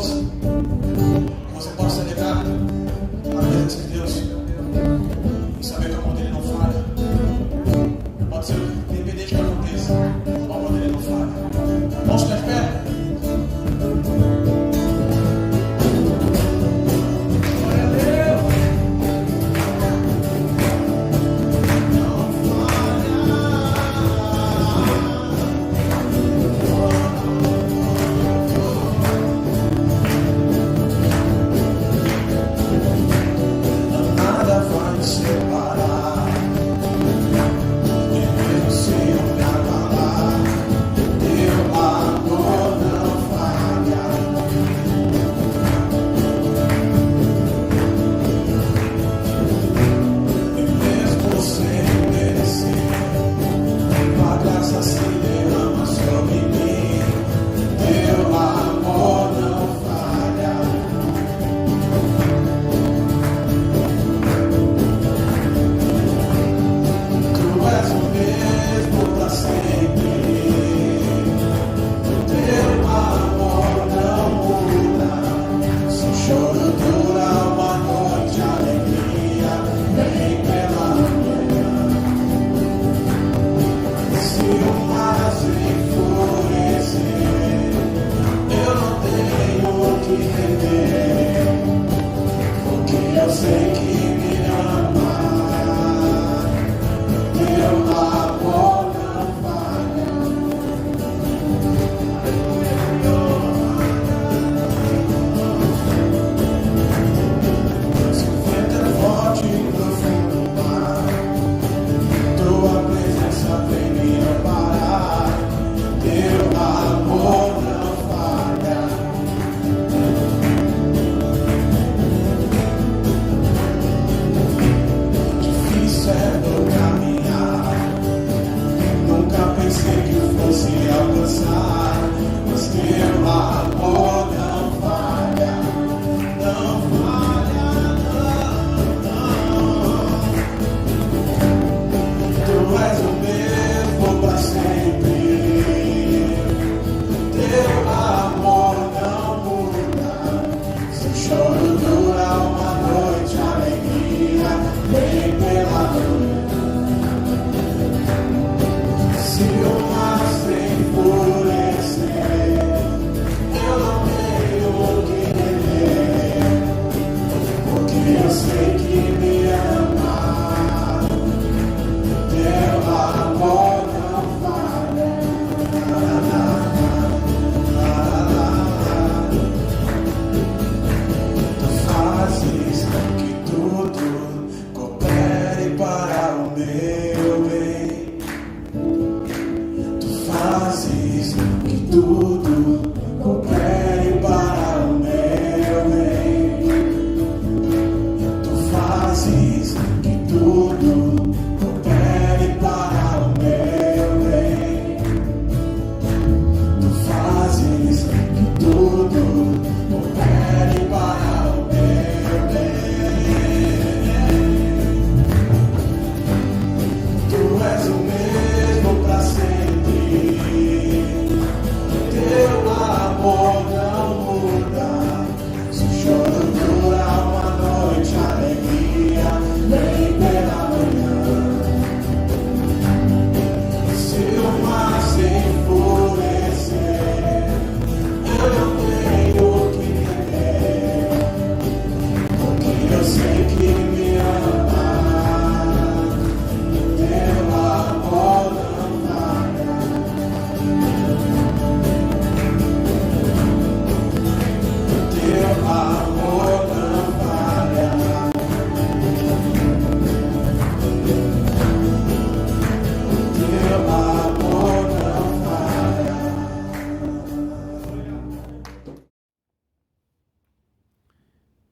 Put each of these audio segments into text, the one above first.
Que você possa ligar na presença de Deus e saber que o amor dele não falha. Pode ser independente do que aconteça, o amor dele não falha. Vamos ficar de pé?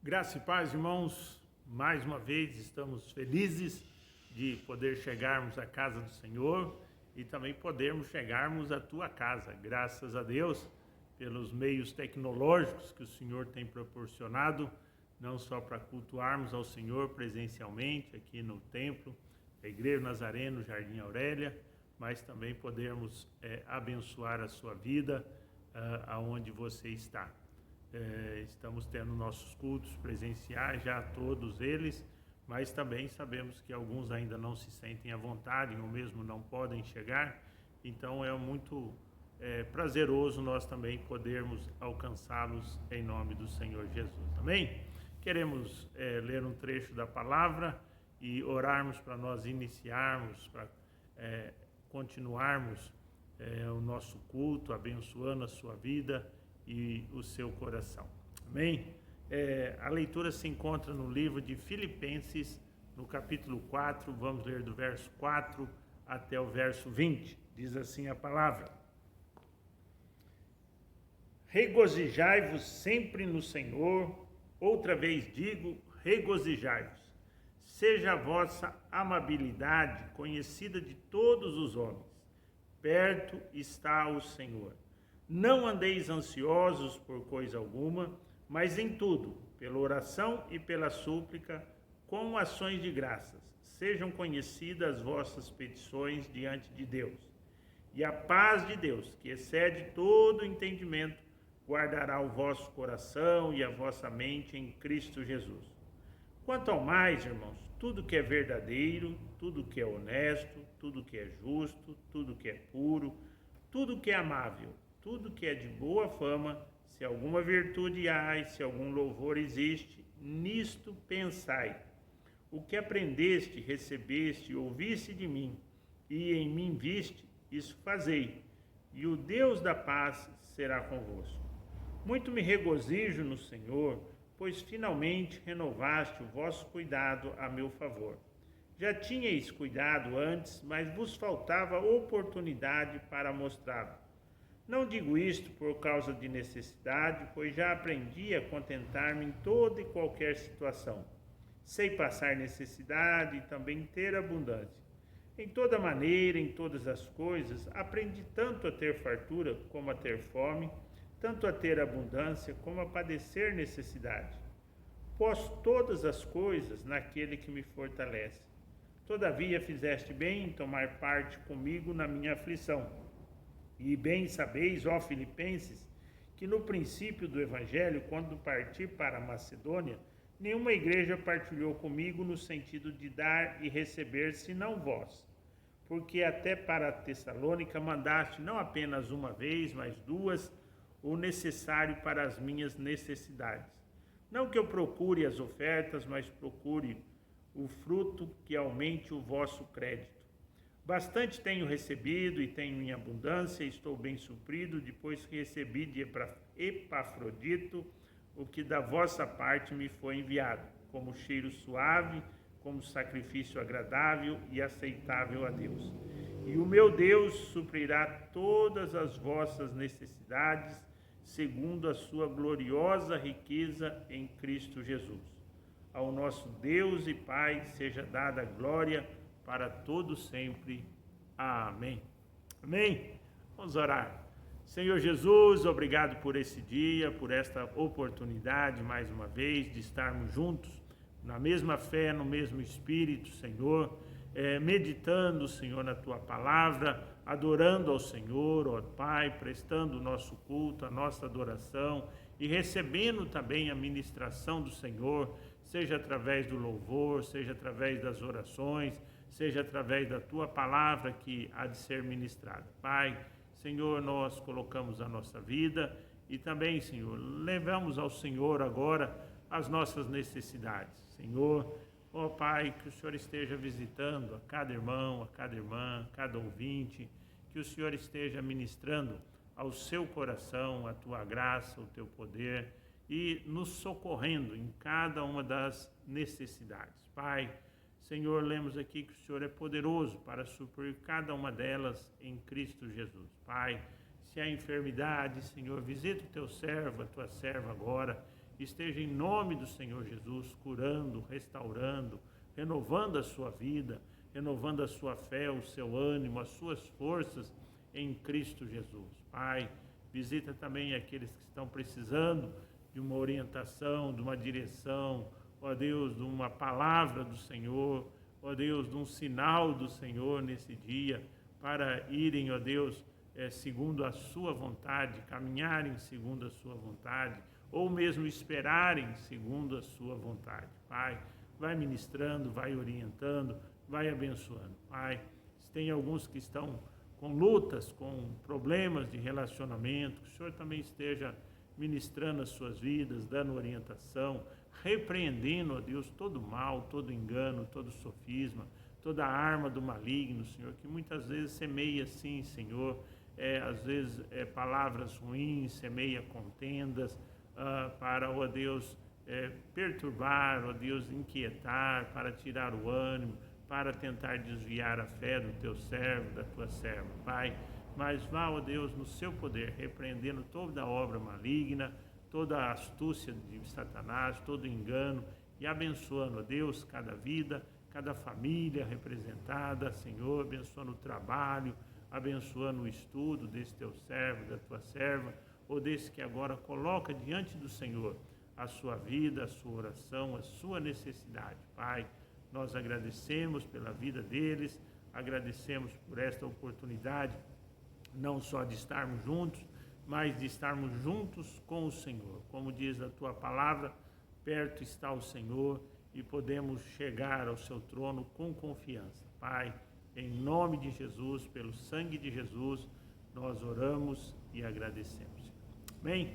Graça e paz, irmãos, mais uma vez estamos felizes de poder chegarmos à casa do Senhor e também podermos chegarmos à tua casa. Graças a Deus pelos meios tecnológicos que o Senhor tem proporcionado, não só para cultuarmos ao Senhor presencialmente aqui no templo, a Igreja Nazareno, Jardim Aurélia, mas também podermos abençoar a sua vida aonde você está. Estamos tendo nossos cultos presenciais, já todos eles, mas também sabemos que alguns ainda não se sentem à vontade ou mesmo não podem chegar, então é muito prazeroso nós também podermos alcançá-los em nome do Senhor Jesus. Amém? Queremos ler um trecho da palavra e orarmos para nós iniciarmos, para continuarmos o nosso culto, abençoando a sua vida e o seu coração. Amém? A leitura se encontra no livro de Filipenses, no capítulo 4, vamos ler do verso 4 até o verso 20. Diz assim a palavra: Regozijai-vos sempre no Senhor, outra vez digo, regozijai-vos. Seja a vossa amabilidade conhecida de todos os homens. Perto está o Senhor. Não andeis ansiosos por coisa alguma, mas em tudo, pela oração e pela súplica, com ações de graças, sejam conhecidas as vossas petições diante de Deus. E a paz de Deus, que excede todo entendimento, guardará o vosso coração e a vossa mente em Cristo Jesus. Quanto ao mais, irmãos, tudo que é verdadeiro, tudo que é honesto, tudo que é justo, tudo que é puro, tudo que é amável, tudo que é de boa fama, se alguma virtude há e se algum louvor existe, nisto pensai. O que aprendeste, recebeste e ouviste de mim, e em mim viste, isso fazei, e o Deus da paz será convosco. Muito me regozijo no Senhor, pois finalmente renovaste o vosso cuidado a meu favor. Já tinhais cuidado antes, mas vos faltava oportunidade para mostrá-lo. Não digo isto por causa de necessidade, pois já aprendi a contentar-me em toda e qualquer situação. Sei passar necessidade e também ter abundância. Em toda maneira, em todas as coisas, aprendi tanto a ter fartura como a ter fome, tanto a ter abundância como a padecer necessidade. Posso todas as coisas naquele que me fortalece. Todavia fizeste bem em tomar parte comigo na minha aflição. E bem sabeis, ó Filipenses, que no princípio do Evangelho, quando parti para a Macedônia, nenhuma igreja partilhou comigo no sentido de dar e receber, senão vós. Porque até para a Tessalônica mandaste não apenas uma vez, mas duas, o necessário para as minhas necessidades. Não que eu procure as ofertas, mas procure o fruto que aumente o vosso crédito. Bastante tenho recebido e tenho em abundância, e estou bem suprido, depois que recebi de Epafrodito o que da vossa parte me foi enviado, como cheiro suave, como sacrifício agradável e aceitável a Deus. E o meu Deus suprirá todas as vossas necessidades, segundo a sua gloriosa riqueza em Cristo Jesus. Ao nosso Deus e Pai seja dada glória para todos sempre. Amém. Amém? Vamos orar. Senhor Jesus, obrigado por esse dia, por esta oportunidade, mais uma vez, de estarmos juntos, na mesma fé, no mesmo Espírito, Senhor, meditando, Senhor, na Tua Palavra, adorando ao Senhor, ó Pai, prestando o nosso culto, a nossa adoração e recebendo também a ministração do Senhor, seja através do louvor, seja através das orações, seja através da Tua Palavra que há de ser ministrada. Pai, Senhor, nós colocamos a nossa vida e também, Senhor, levamos ao Senhor agora as nossas necessidades. Senhor, ó Pai, que o Senhor esteja visitando a cada irmão, a cada irmã, cada ouvinte, que o Senhor esteja ministrando ao seu coração a Tua graça, o Teu poder e nos socorrendo em cada uma das necessidades. Pai, Senhor, lemos aqui que o Senhor é poderoso para suprir cada uma delas em Cristo Jesus. Pai, se há enfermidade, Senhor, visita o Teu servo, a Tua serva agora, esteja em nome do Senhor Jesus, curando, restaurando, renovando a sua vida, renovando a sua fé, o seu ânimo, as suas forças em Cristo Jesus. Pai, visita também aqueles que estão precisando de uma orientação, de uma direção, ó Deus, de uma palavra do Senhor, ó Deus, de um sinal do Senhor nesse dia, para irem, ó Deus, segundo a sua vontade, caminharem segundo a sua vontade, ou mesmo esperarem segundo a sua vontade. Pai, vai ministrando, vai orientando, vai abençoando. Pai, se tem alguns que estão com lutas, com problemas de relacionamento, que o Senhor também esteja ministrando as suas vidas, dando orientação, repreendendo, ó Deus, todo mal, todo engano, todo sofisma, toda arma do maligno, Senhor, que muitas vezes semeia sim, Senhor, às vezes palavras ruins, semeia contendas, para, ó Deus, perturbar, ó Deus, inquietar, para tirar o ânimo, para tentar desviar a fé do teu servo, da tua serva, Pai. Mas vá, ó Deus, no seu poder, repreendendo toda obra maligna, toda a astúcia de Satanás, todo engano, e abençoando, ó Deus, cada vida, cada família representada, Senhor, abençoando o trabalho, abençoando o estudo desse teu servo, da tua serva, ou desse que agora coloca diante do Senhor a sua vida, a sua oração, a sua necessidade. Pai, nós agradecemos pela vida deles, agradecemos por esta oportunidade, não só de estarmos juntos, mas de estarmos juntos com o Senhor. Como diz a tua palavra, perto está o Senhor e podemos chegar ao seu trono com confiança. Pai, em nome de Jesus, pelo sangue de Jesus, nós oramos e agradecemos. Amém?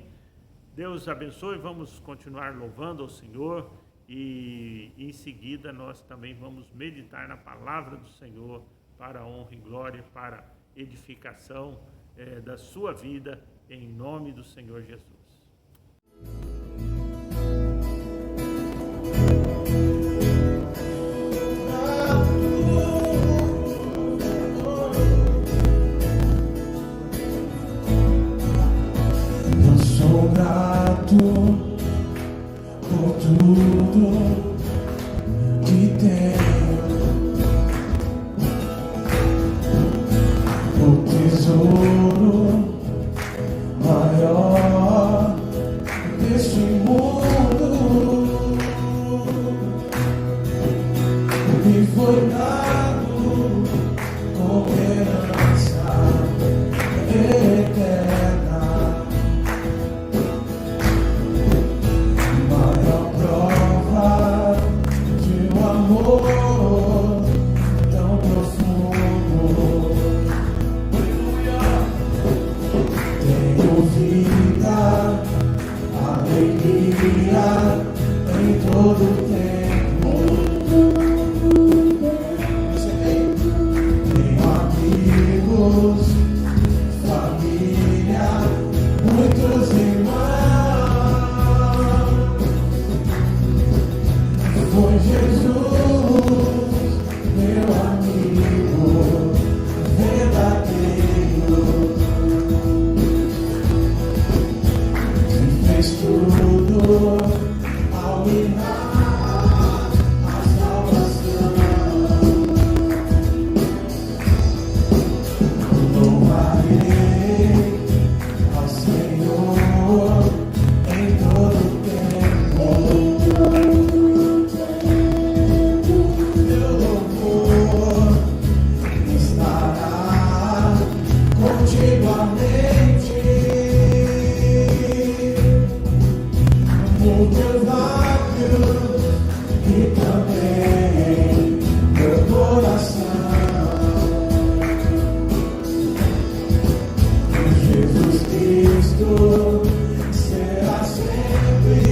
Deus abençoe, vamos continuar louvando ao Senhor e em seguida nós também vamos meditar na palavra do Senhor para a honra e glória, para a edificação da sua vida, em nome do Senhor Jesus. Grato por tudo que tenho, o tesouro maior deste mundo me foi dado com herança eterna. Tão profundo, tenho vida, alegria em todo o tempo. Tenho amigos, família, muitos irmãos. Foi Jesus, meu amigo verdadeiro, que fez tudo ao me dar a salvação. Louvarei ao Senhor em todo o tempo. E também meu coração, Jesus Cristo será sempre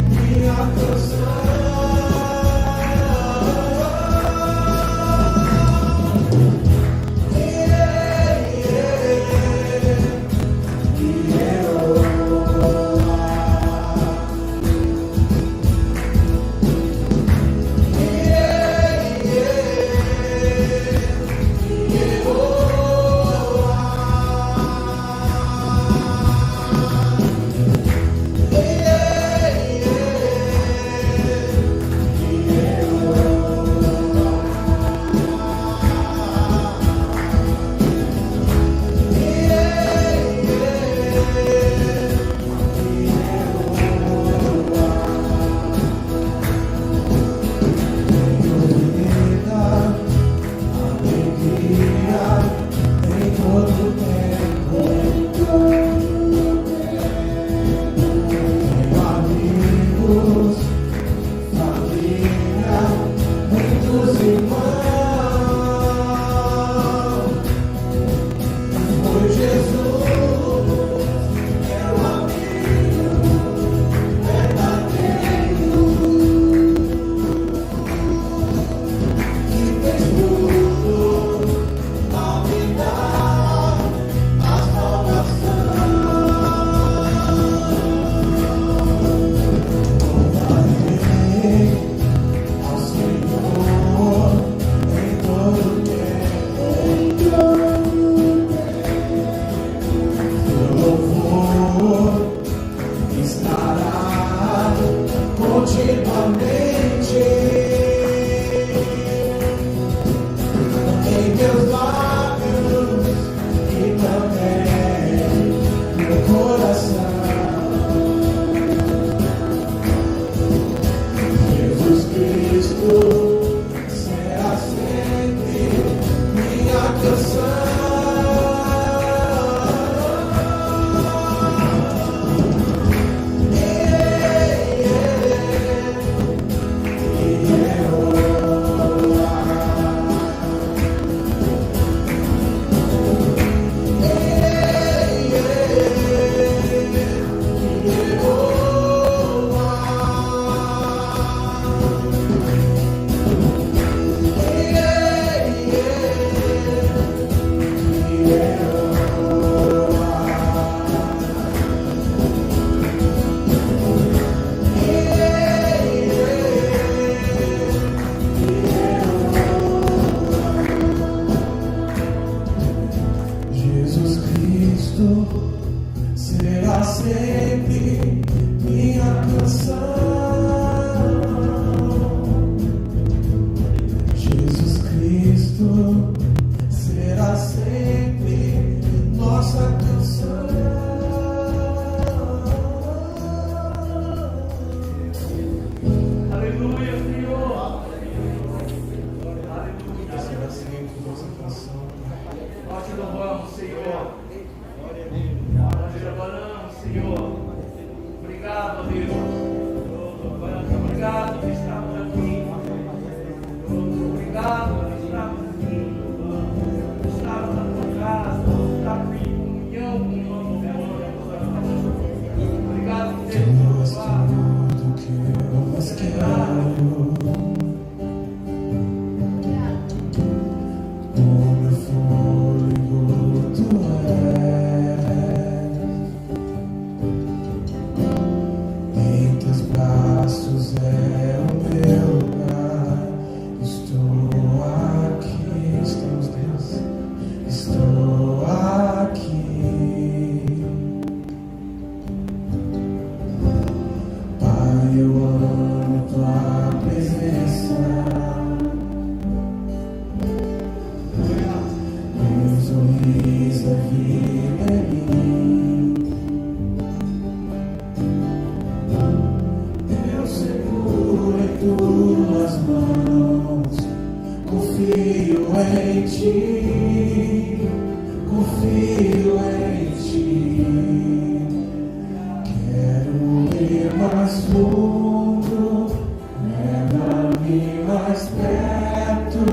minha canção. Yeah. continuamente em meus lábios e também meu coração. Jesus Cristo será sempre minha canção. Jesus Cristo será sempre minha canção. Jesus Cristo será sempre nossa canção. Aleluia, Senhor. Será sempre nossa canção. Nós te louvamos, Senhor. Nós te adoramos, Senhor. Obrigado, Deus. Obrigado por estarmos aqui. Obrigado por estarmos aqui. Estarmos na tua casa. Estarmos em comunhão com o nosso Senhor. Obrigado por ter nos louvado. Tudo que eu mais quero. O meu fôlego tu és. Em teus braços é o meu lugar. Estou aqui, estamos Deus. Estou aqui. Pai, eu amo tua presença. Meu sorriso é vida em mim. Eu seguro em tuas mãos. Confio em ti. Confio em ti. Quero ir mais fundo. Leva-me mais perto.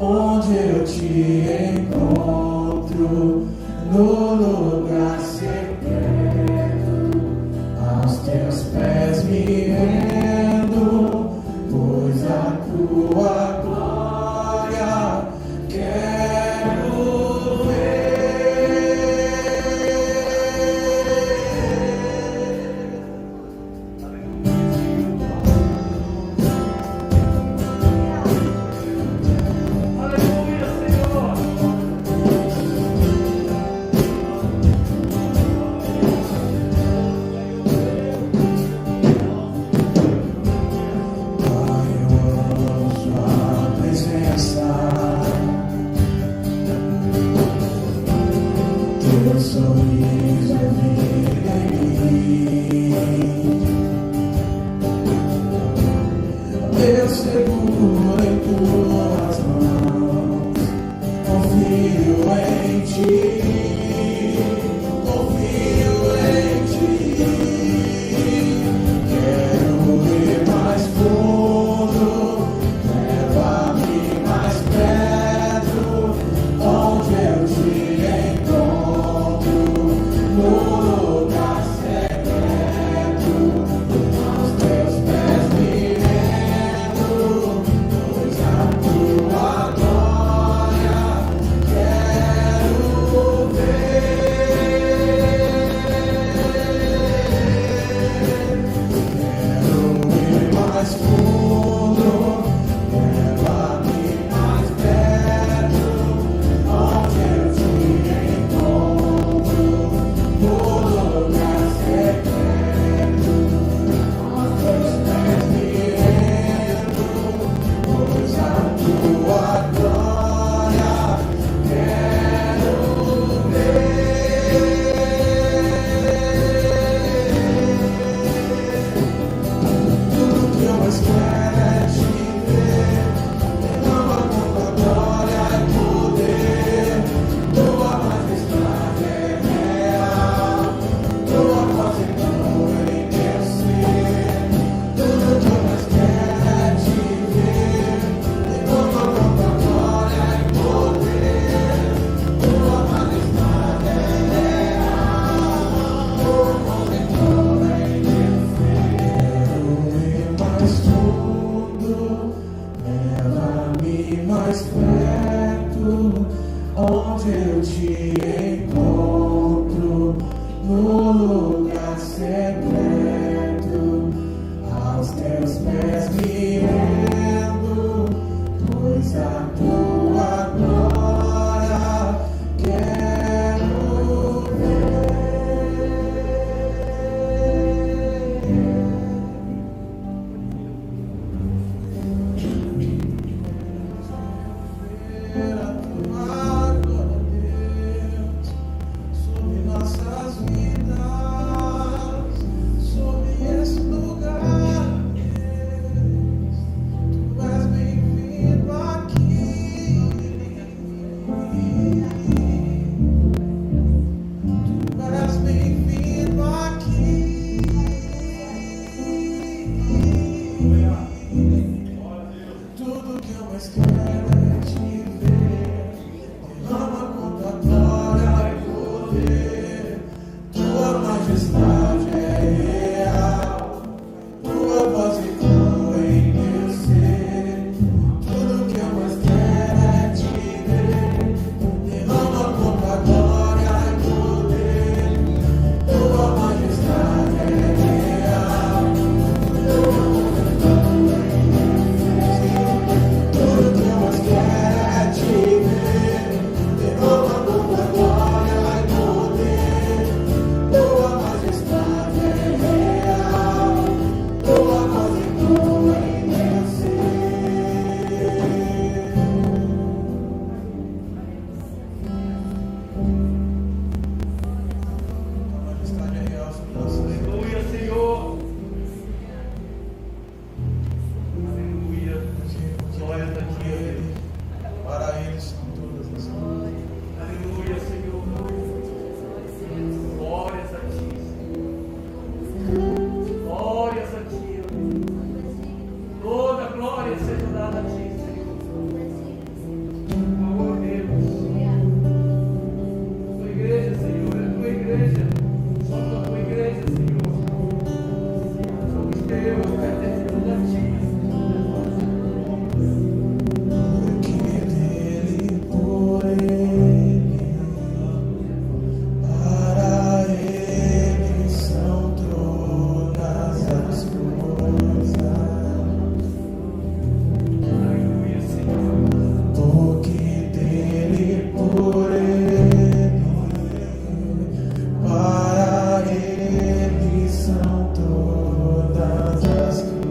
Onde eu te encontro, no lugar secreto, aos teus pés me rendo, pois a tua glória quero ver. Aleluia, Senhor. Pai, eu amo tua presença. Teu sorriso é vida em mim. Eu seguro em tuas mãos. Confio em ti. Confio em ti. Quero ir mais fundo. Leva-me mais perto. Onde eu te encontro, no lugar secreto, aos teus pés me rendo, pois a tua glória quero ver. Quero ir mais fundo, leva-me mais perto, onde eu te encontro, no lugar secreto, aos teus pés mais perto, onde eu te encontro, no lugar secreto, aos teus pés me rendo, pois a tua glória quero ver. A tua glória, Deus, sobre nossas vidas, sobre esse lugar, Deus, tu és bem-vindo aqui. Tu és bem-vindo aqui. Tudo que eu mais quero é te ver. Derrama com tua glória e poder. Tua majestade é real. Tua voz ecoa em meu ser. Tudo que eu mais quero é te ver. Derrama com tua glória e poder. Tua majestade é real. Tudo que eu mais quero é te ver. Derrama com tua glória e poder. Tua majestade é real. Tua voz ecoa em meu ser. Tua majestade é real sobre nossas vidas. Aleluia, Senhor. Aleluia. Glórias a ti, Deus. Para eles são todas as coisas. Aleluia, Senhor. Glórias a ti, Senhor. Glórias a ti, Deus. Toda glória seja dada a ti, Senhor. Oh, Deus. Tua igreja, Senhor, é a tua igreja. Somos a tua igreja, Senhor. Somos teus, pertencemos a ti. Porque dele, por ele, para ele são todas as coisas. Aleluia, Senhor. Porque dele, por ele, para ele são todas as coisas.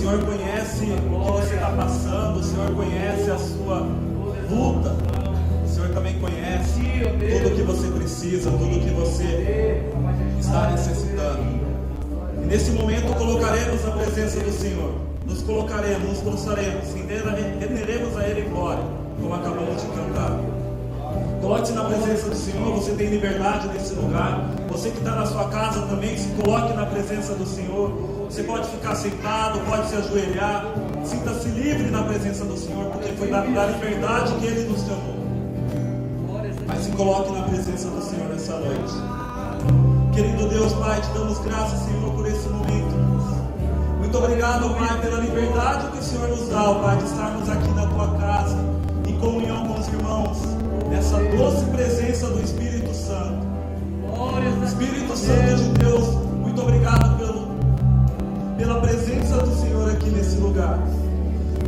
Senhor conhece o que você está passando, o Senhor conhece a sua luta, o Senhor também conhece tudo o que você precisa, tudo o que você está necessitando. E nesse momento colocaremos na presença do Senhor, nos colocaremos, nos prostraremos, renderemos a Ele glória, como acabamos de cantar. Coloque-se na presença do Senhor, você tem liberdade nesse lugar. Você que está na sua casa também, se coloque na presença do Senhor. Você pode ficar sentado, pode se ajoelhar. Sinta-se livre na presença do Senhor, porque foi da liberdade que Ele nos chamou. Mas se coloque na presença do Senhor nessa noite. Querido Deus, Pai, te damos graças, Senhor, por esse momento. Muito obrigado, Pai, pela liberdade que o Senhor nos dá, Pai, de estarmos aqui na Tua casa, em comunhão com os irmãos, nessa doce presença do Espírito Santo. Espírito Santo de Deus, muito obrigado pela presença do Senhor aqui nesse lugar.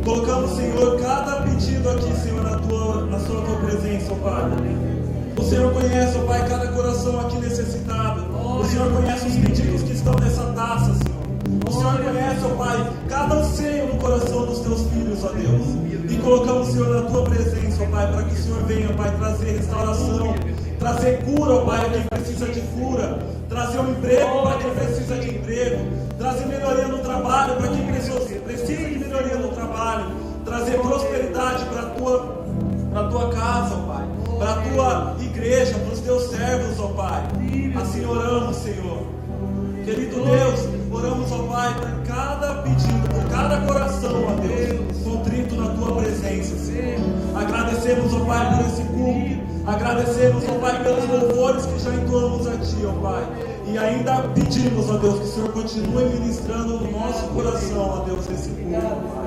Colocamos, Senhor, cada pedido aqui, Senhor, na sua Tua presença, ó Pai. O Senhor conhece, ó Pai, cada coração aqui necessitado. O Senhor conhece os pedidos que estão nessa taça, Senhor. O Senhor conhece, ó Pai, cada anseio no coração dos Teus filhos, ó Deus. E colocamos, Senhor, na Tua presença, ó Pai, para que o Senhor venha, Pai, trazer restauração, trazer cura, ó Pai, a quem precisa de cura, trazer um emprego para quem precisa de emprego, trazer melhoria no trabalho para quem precisa de melhoria no trabalho, trazer prosperidade para a Tua casa, ó Pai, para a Tua igreja, para os Teus servos, ó Pai. Assim oramos, Senhor. Querido Deus, oramos, ó Pai, por cada pedido, por cada coração, ó Deus, contrito na Tua presença, Senhor. Agradecemos, ó Pai, por esse culto. Agradecemos, ó Pai, pelos louvores que já entoamos a Ti, ó Pai. E ainda pedimos, ó Deus, que o Senhor continue ministrando no nosso coração, ó Deus, esse culto, Pai.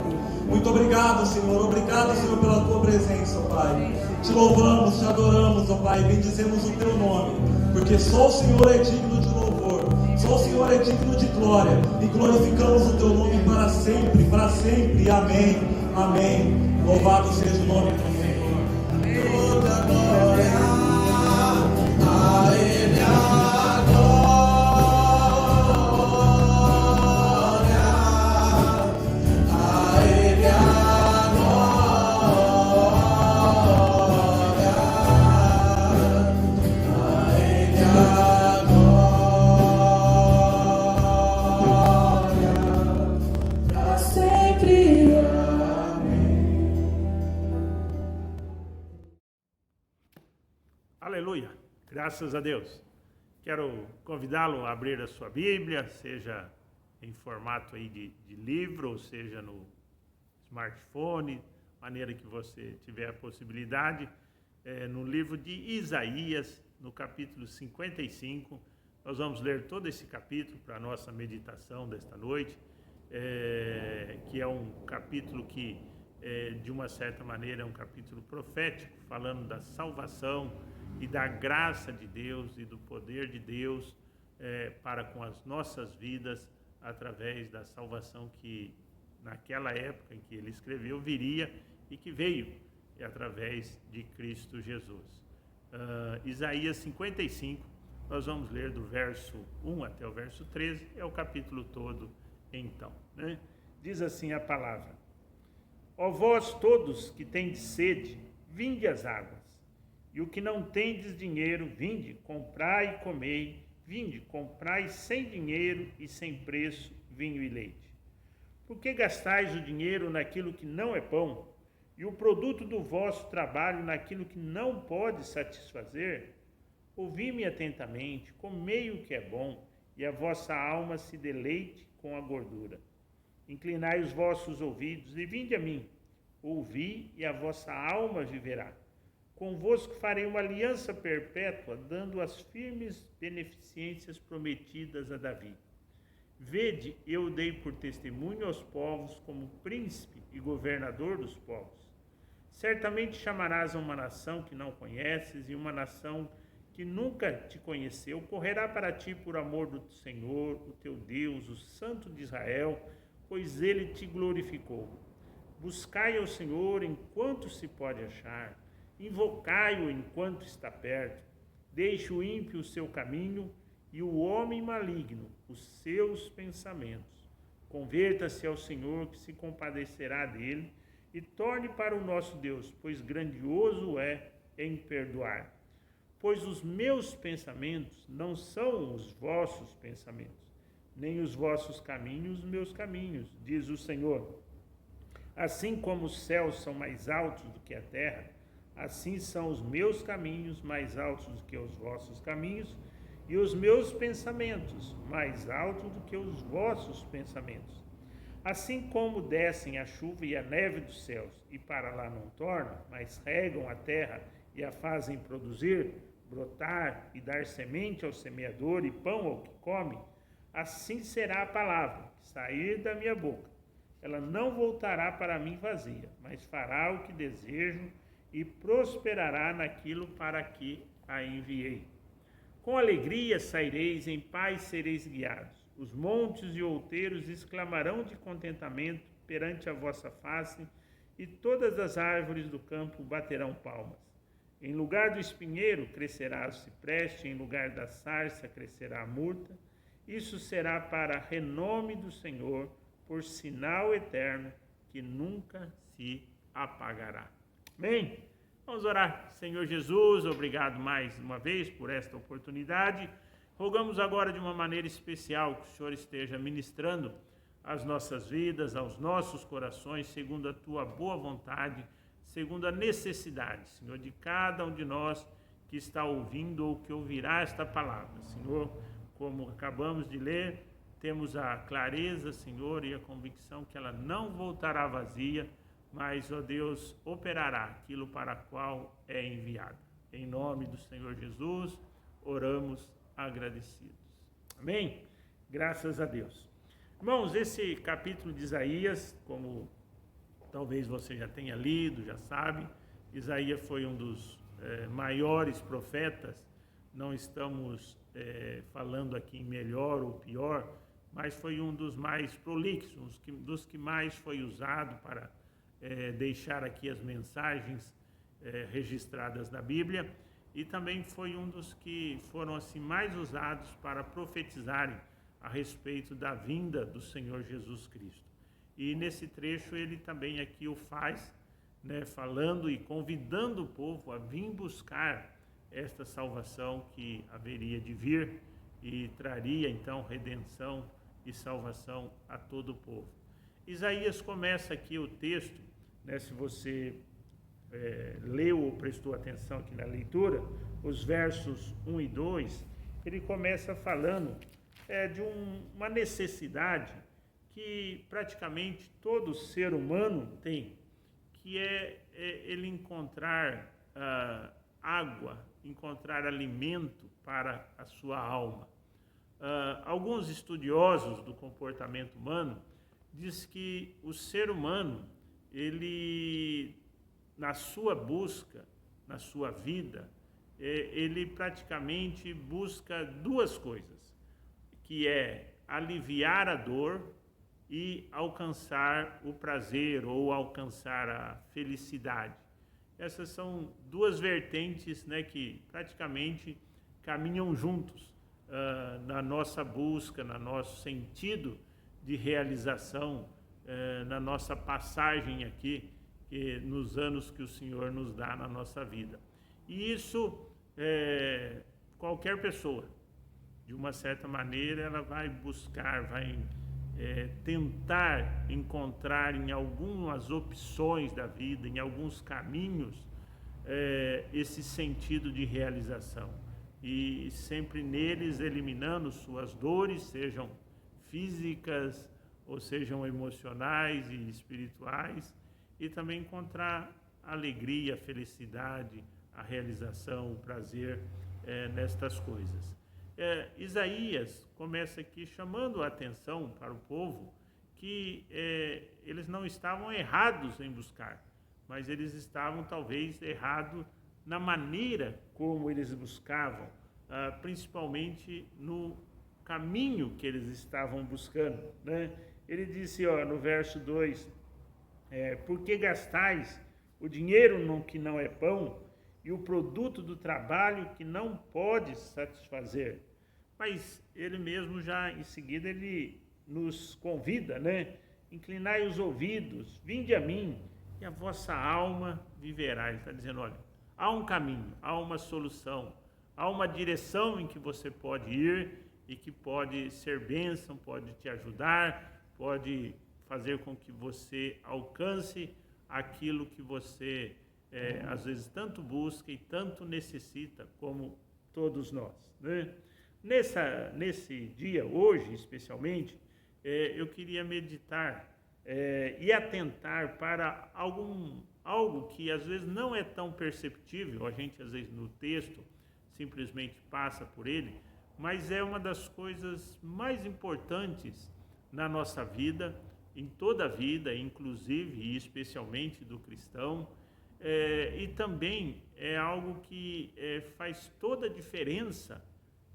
Muito obrigado, Senhor. Obrigado, Senhor, pela Tua presença, ó Pai. Te louvamos, te adoramos, ó Pai. Bendizemos o Teu nome, porque só o Senhor é digno de louvor. Só o Senhor é digno de glória. E glorificamos o Teu nome para sempre, para sempre. Amém. Amém. Louvado seja o nome do Senhor. Toda glória a Ele agora. A Ele Aleluia, graças a Deus. Quero convidá-lo a abrir a sua Bíblia, seja em formato aí de livro, ou seja no smartphone, maneira que você tiver a possibilidade, no livro de Isaías, no capítulo 55. Nós vamos ler todo esse capítulo para a nossa meditação desta noite, que é um capítulo que, de uma certa maneira, é um capítulo profético, falando da salvação e da graça de Deus e do poder de Deus para com as nossas vidas, através da salvação que naquela época em que ele escreveu viria e que veio através de Cristo Jesus. Isaías 55, nós vamos ler do verso 1 até o verso 13, é o capítulo todo então, né? Diz assim a palavra: Ó vós todos que tendes sede, vinde às águas. E o que não tendes dinheiro, vinde, comprai e comei. Vinde, comprai sem dinheiro e sem preço vinho e leite. Por que gastais o dinheiro naquilo que não é pão, e o produto do vosso trabalho naquilo que não pode satisfazer? Ouvi-me atentamente, comei o que é bom, e a vossa alma se deleite com a gordura. Inclinai os vossos ouvidos e vinde a mim. Ouvi, e a vossa alma viverá. Convosco farei uma aliança perpétua, dando as firmes beneficências prometidas a Davi. Vede, eu dei por testemunho aos povos como príncipe e governador dos povos. Certamente chamarás a uma nação que não conheces, e uma nação que nunca te conheceu correrá para ti por amor do Senhor, o teu Deus, o Santo de Israel, pois ele te glorificou. Buscai ao Senhor enquanto se pode achar. Invocai-o enquanto está perto. Deixe o ímpio o seu caminho e o homem maligno os seus pensamentos. Converta-se ao Senhor, que se compadecerá dele, e torne para o nosso Deus, pois grandioso é em perdoar. Pois os meus pensamentos não são os vossos pensamentos, nem os vossos caminhos, meus caminhos, diz o Senhor. Assim como os céus são mais altos do que a terra, assim são os meus caminhos mais altos do que os vossos caminhos, e os meus pensamentos mais altos do que os vossos pensamentos. Assim como descem a chuva e a neve dos céus, e para lá não tornam, mas regam a terra e a fazem produzir, brotar e dar semente ao semeador e pão ao que come, assim será a palavra que sair da minha boca. Ela não voltará para mim vazia, mas fará o que desejo e prosperará naquilo para que a enviei. Com alegria saireis, em paz sereis guiados. Os montes e outeiros exclamarão de contentamento perante a vossa face, e todas as árvores do campo baterão palmas. Em lugar do espinheiro crescerá o cipreste, em lugar da sarça crescerá a murta. Isso será para renome do Senhor, por sinal eterno, que nunca se apagará. Amém? Vamos orar. Senhor Jesus, obrigado mais uma vez por esta oportunidade. Rogamos agora de uma maneira especial que o Senhor esteja ministrando às nossas vidas, aos nossos corações, segundo a tua boa vontade, segundo a necessidade, Senhor, de cada um de nós que está ouvindo ou que ouvirá esta palavra. Senhor, como acabamos de ler, temos a clareza, Senhor, e a convicção que ela não voltará vazia, mas, ó Deus, operará aquilo para o qual é enviada. Em nome do Senhor Jesus, oramos agradecidos. Amém? Graças a Deus. Irmãos, esse capítulo de Isaías, como talvez você já tenha lido, já sabe, Isaías foi um dos maiores profetas. Não estamos falando aqui em melhor ou pior, mas foi um dos mais prolixos, dos que mais foi usado para deixar aqui as mensagens registradas na Bíblia, e também foi um dos que foram assim mais usados para profetizarem a respeito da vinda do Senhor Jesus Cristo. E nesse trecho ele também aqui o faz, falando e convidando o povo a vir buscar esta salvação que haveria de vir e traria então redenção e salvação a todo o povo. Isaías começa aqui o texto, se você leu ou prestou atenção aqui na leitura, os versos 1 e 2, ele começa falando de uma necessidade que praticamente todo ser humano tem, que é ele encontrar água, encontrar alimento para a sua alma. Alguns estudiosos do comportamento humano diz que o ser humano, ele, na sua busca, na sua vida, ele praticamente busca duas coisas, que é aliviar a dor e alcançar o prazer ou alcançar a felicidade. Essas são duas vertentes, que praticamente caminham juntos na nossa busca, no nosso sentido de realização, na nossa passagem aqui, nos anos que o Senhor nos dá na nossa vida. E isso, qualquer pessoa, de uma certa maneira, ela vai buscar, vai tentar encontrar em algumas opções da vida, em alguns caminhos, esse sentido de realização. E sempre neles eliminando suas dores, sejam físicas ou sejam emocionais e espirituais, e também encontrar a alegria, a felicidade, a realização, o prazer nestas coisas. Isaías começa aqui chamando a atenção para o povo que eles não estavam errados em buscar, mas eles estavam talvez errados na maneira como eles buscavam, principalmente no caminho que eles estavam buscando. Ele disse no verso 2, por que gastais o dinheiro que não é pão e o produto do trabalho que não pode satisfazer? Mas ele mesmo já em seguida ele nos convida, né? Inclinai os ouvidos, vinde a mim, e a vossa alma viverá. Ele está dizendo, olha, há um caminho, há uma solução, há uma direção em que você pode ir e que pode ser bênção, pode te ajudar, pode fazer com que você alcance aquilo que você, às vezes, tanto busca e tanto necessita, como todos nós, né? Nesse dia, hoje especialmente, eu queria meditar e atentar para algo que às vezes não é tão perceptível, a gente às vezes no texto simplesmente passa por ele, mas é uma das coisas mais importantes na nossa vida, em toda a vida, inclusive e especialmente do cristão, e também é algo que faz toda a diferença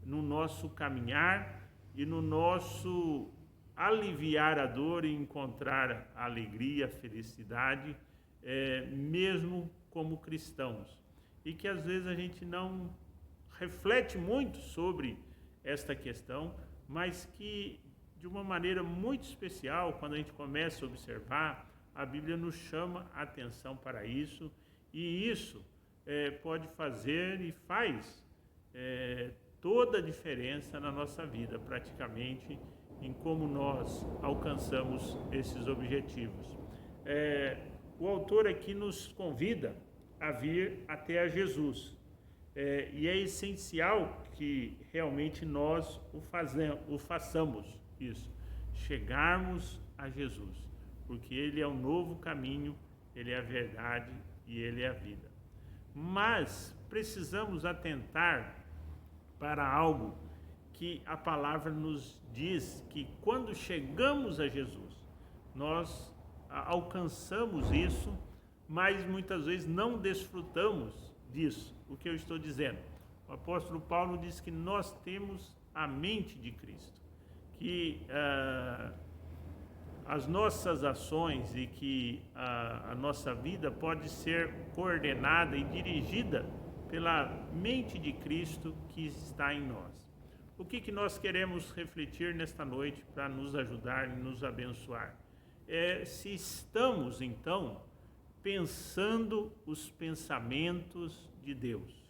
no nosso caminhar e no nosso aliviar a dor e encontrar a alegria, a felicidade, mesmo como cristãos. E que às vezes a gente não reflete muito sobre esta questão, mas que de uma maneira muito especial, quando a gente começa a observar, a Bíblia nos chama a atenção para isso, e isso pode fazer e faz toda a diferença na nossa vida, praticamente, em como nós alcançamos esses objetivos. O autor aqui nos convida a vir até a Jesus, e é essencial que realmente nós o façamos isso, chegarmos a Jesus, porque Ele é o novo caminho, Ele é a verdade e Ele é a vida. Mas precisamos atentar para algo que a palavra nos diz, que quando chegamos a Jesus, nós alcançamos isso, mas muitas vezes não desfrutamos disso. O que eu estou dizendo? O apóstolo Paulo diz que nós temos a mente de Cristo, que as nossas ações e que a nossa vida pode ser coordenada e dirigida pela mente de Cristo que está em nós. O que nós queremos refletir nesta noite para nos ajudar e nos abençoar? Se estamos, então, pensando os pensamentos de Deus.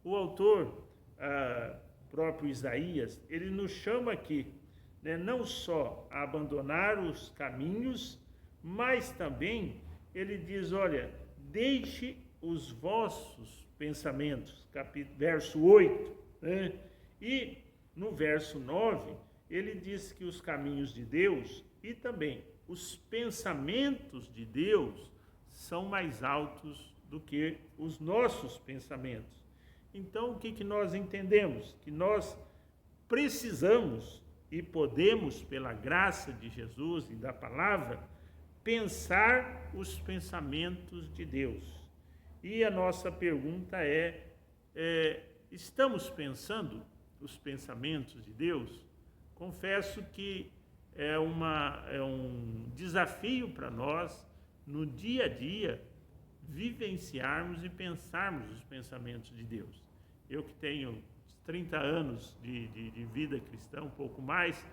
O autor, próprio Isaías, ele nos chama aqui, né, não só a abandonar os caminhos, mas também ele diz, olha, deixe os vossos pensamentos, verso 8, né? E no verso 9, ele diz que os caminhos de Deus e também os pensamentos de Deus são mais altos do que os nossos pensamentos. Então, o que nós entendemos? Que nós precisamos e podemos, pela graça de Jesus e da palavra, pensar os pensamentos de Deus. E a nossa pergunta estamos pensando os pensamentos de Deus? Confesso que é um desafio para nós, no dia a dia, vivenciarmos e pensarmos os pensamentos de Deus. Eu que tenho 30 anos de vida cristã, um pouco mais,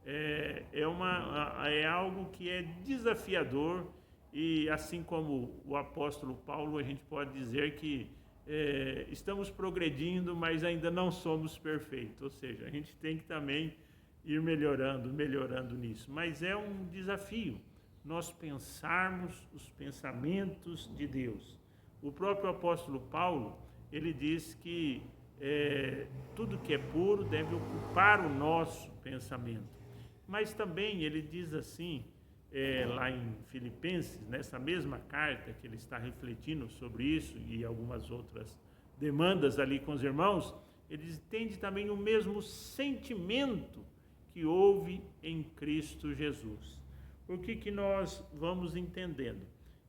é algo que é desafiador, e assim como o apóstolo Paulo, a gente pode dizer que estamos progredindo, mas ainda não somos perfeitos, ou seja, a gente tem que também ir melhorando nisso, mas é um desafio nós pensarmos os pensamentos de Deus. O próprio apóstolo Paulo, ele diz que tudo que é puro deve ocupar o nosso pensamento, mas também ele diz assim, lá em Filipenses, nessa mesma carta que ele está refletindo sobre isso e algumas outras demandas ali com os irmãos, ele diz, tende também o mesmo sentimento que houve em Cristo Jesus. O que nós vamos entendendo?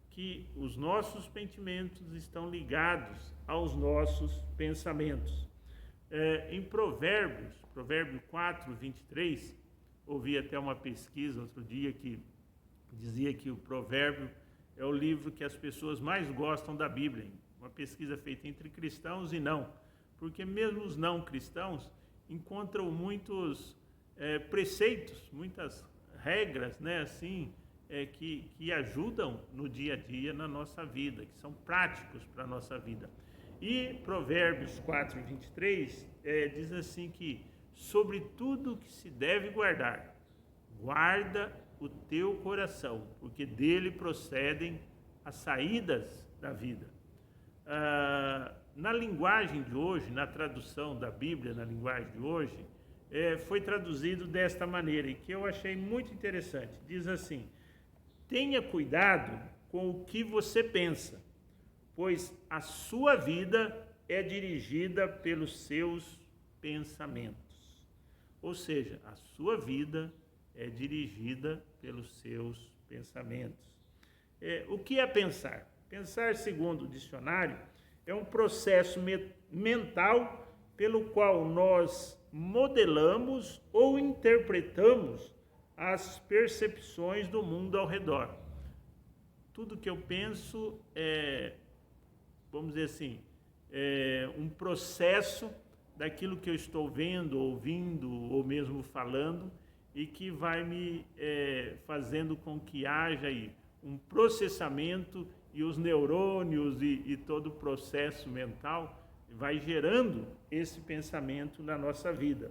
Que os nossos sentimentos estão ligados aos nossos pensamentos. Em Provérbio 4, 23, ouvi até uma pesquisa outro dia que dizia que o Provérbio é o livro que as pessoas mais gostam da Bíblia. Uma pesquisa feita entre cristãos e não, porque mesmo os não cristãos encontram muitos preceitos, muitas regras, né, assim, que ajudam no dia a dia na nossa vida, que são práticos para a nossa vida. E Provérbios 4:23 diz assim que sobre tudo que se deve guardar, guarda o teu coração, porque dele procedem as saídas da vida. Na linguagem de hoje, na tradução da Bíblia, na linguagem de hoje, foi traduzido desta maneira, e que eu achei muito interessante. Diz assim: tenha cuidado com o que você pensa, pois a sua vida é dirigida pelos seus pensamentos. Ou seja, a sua vida é dirigida pelos seus pensamentos. O que é pensar? Pensar, segundo o dicionário, é um processo mental pelo qual nós modelamos ou interpretamos as percepções do mundo ao redor. Tudo que eu penso vamos dizer assim, um processo daquilo que eu estou vendo, ouvindo ou mesmo falando, e que vai me fazendo com que haja aí um processamento, e os neurônios e todo o processo mental vai gerando esse pensamento na nossa vida.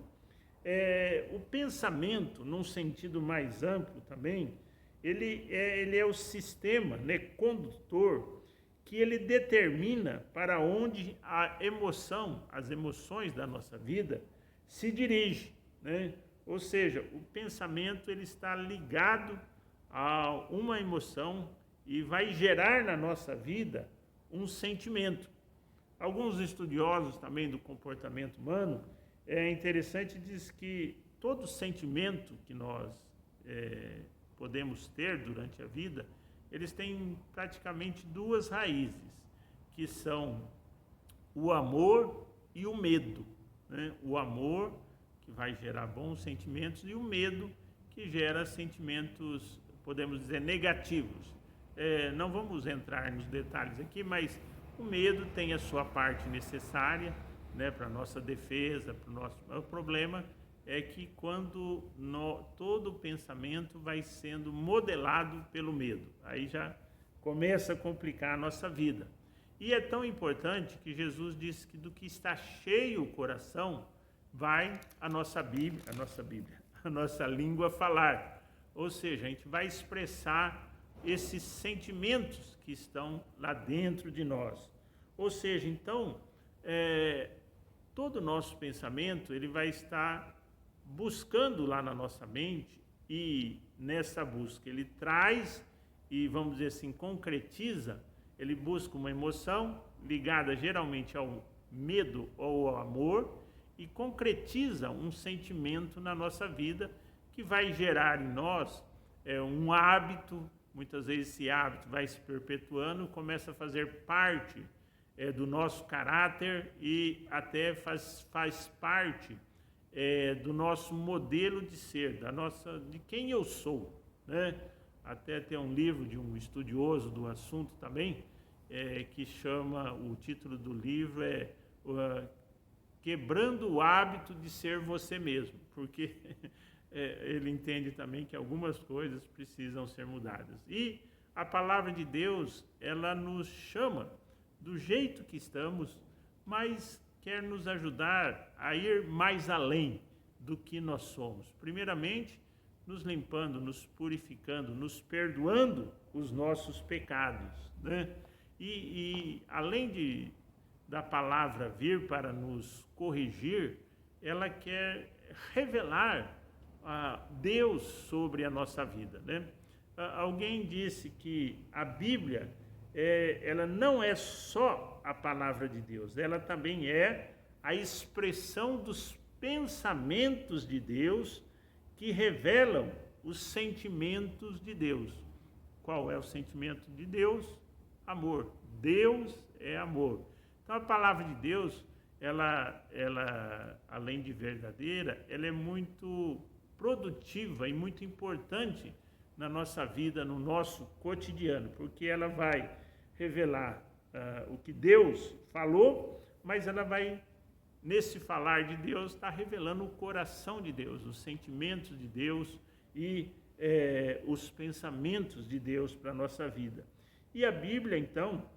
O pensamento, num sentido mais amplo também, ele é o sistema, né, condutor, que ele determina para onde a emoção, as emoções da nossa vida se dirigem, né? Ou seja, o pensamento ele está ligado a uma emoção e vai gerar na nossa vida um sentimento. Alguns estudiosos também do comportamento humano, interessante, diz que todo sentimento que nós podemos ter durante a vida, eles têm praticamente duas raízes, que são o amor e o medo, né? O amor, que vai gerar bons sentimentos, e o medo, que gera sentimentos, podemos dizer, negativos. Não vamos entrar nos detalhes aqui, mas o medo tem a sua parte necessária, né, para a nossa defesa, para o nosso... O problema é que quando todo o pensamento vai sendo modelado pelo medo, aí já começa a complicar a nossa vida. E é tão importante que Jesus disse que do que está cheio o coração, vai a nossa língua falar. Ou seja, a gente vai expressar esses sentimentos que estão lá dentro de nós. Ou seja, então, todo o nosso pensamento ele vai estar buscando lá na nossa mente, e nessa busca ele traz e, vamos dizer assim, concretiza, ele busca uma emoção ligada geralmente ao medo ou ao amor, e concretiza um sentimento na nossa vida que vai gerar em nós um hábito. Muitas vezes esse hábito vai se perpetuando, começa a fazer parte do nosso caráter e até faz parte do nosso modelo de ser, de quem eu sou, né? Até tem um livro de um estudioso do assunto também, que chama, o título do livro Quebrando o Hábito de Ser Você Mesmo, porque ele entende também que algumas coisas precisam ser mudadas. E a palavra de Deus, ela nos chama do jeito que estamos, mas quer nos ajudar a ir mais além do que nós somos. Primeiramente, nos limpando, nos purificando, nos perdoando os nossos pecados, né? E além da palavra vir para nos corrigir, ela quer revelar Deus sobre a nossa vida, né? Alguém disse que a Bíblia ela não é só a palavra de Deus, ela também é a expressão dos pensamentos de Deus, que revelam os sentimentos de Deus. Qual é o sentimento de Deus? Amor. Deus é amor. Então a palavra de Deus, ela além de verdadeira, ela é muito produtiva e muito importante na nossa vida, no nosso cotidiano, porque ela vai revelar o que Deus falou, mas ela vai nesse falar de Deus, está revelando o coração de Deus, os sentimentos de Deus e os pensamentos de Deus para a nossa vida. E a Bíblia, então,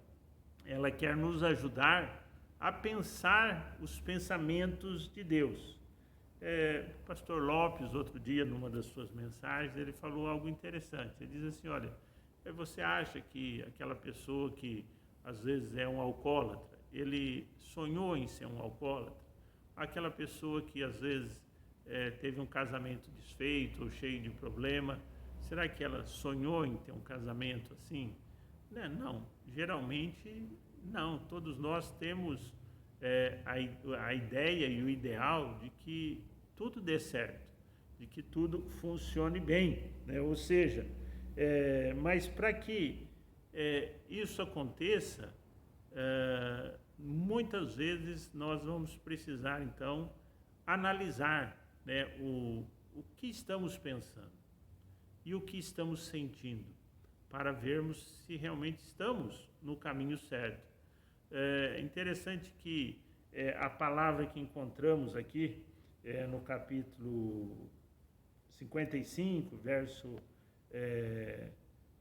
ela quer nos ajudar a pensar os pensamentos de Deus. O pastor Lopes, outro dia, numa das suas mensagens, ele falou algo interessante. Ele diz assim, olha, você acha que aquela pessoa que às vezes é um alcoólatra, ele sonhou em ser um alcoólatra? Aquela pessoa que às vezes teve um casamento desfeito ou cheio de problema, será que ela sonhou em ter um casamento assim? Não, geralmente não. Todos nós temos a ideia e o ideal de que tudo dê certo, de que tudo funcione bem, né? Ou seja, mas para que isso aconteça, muitas vezes nós vamos precisar então analisar, né, o que estamos pensando e o que estamos sentindo, para vermos se realmente estamos no caminho certo. É interessante que a palavra que encontramos aqui no capítulo 55, verso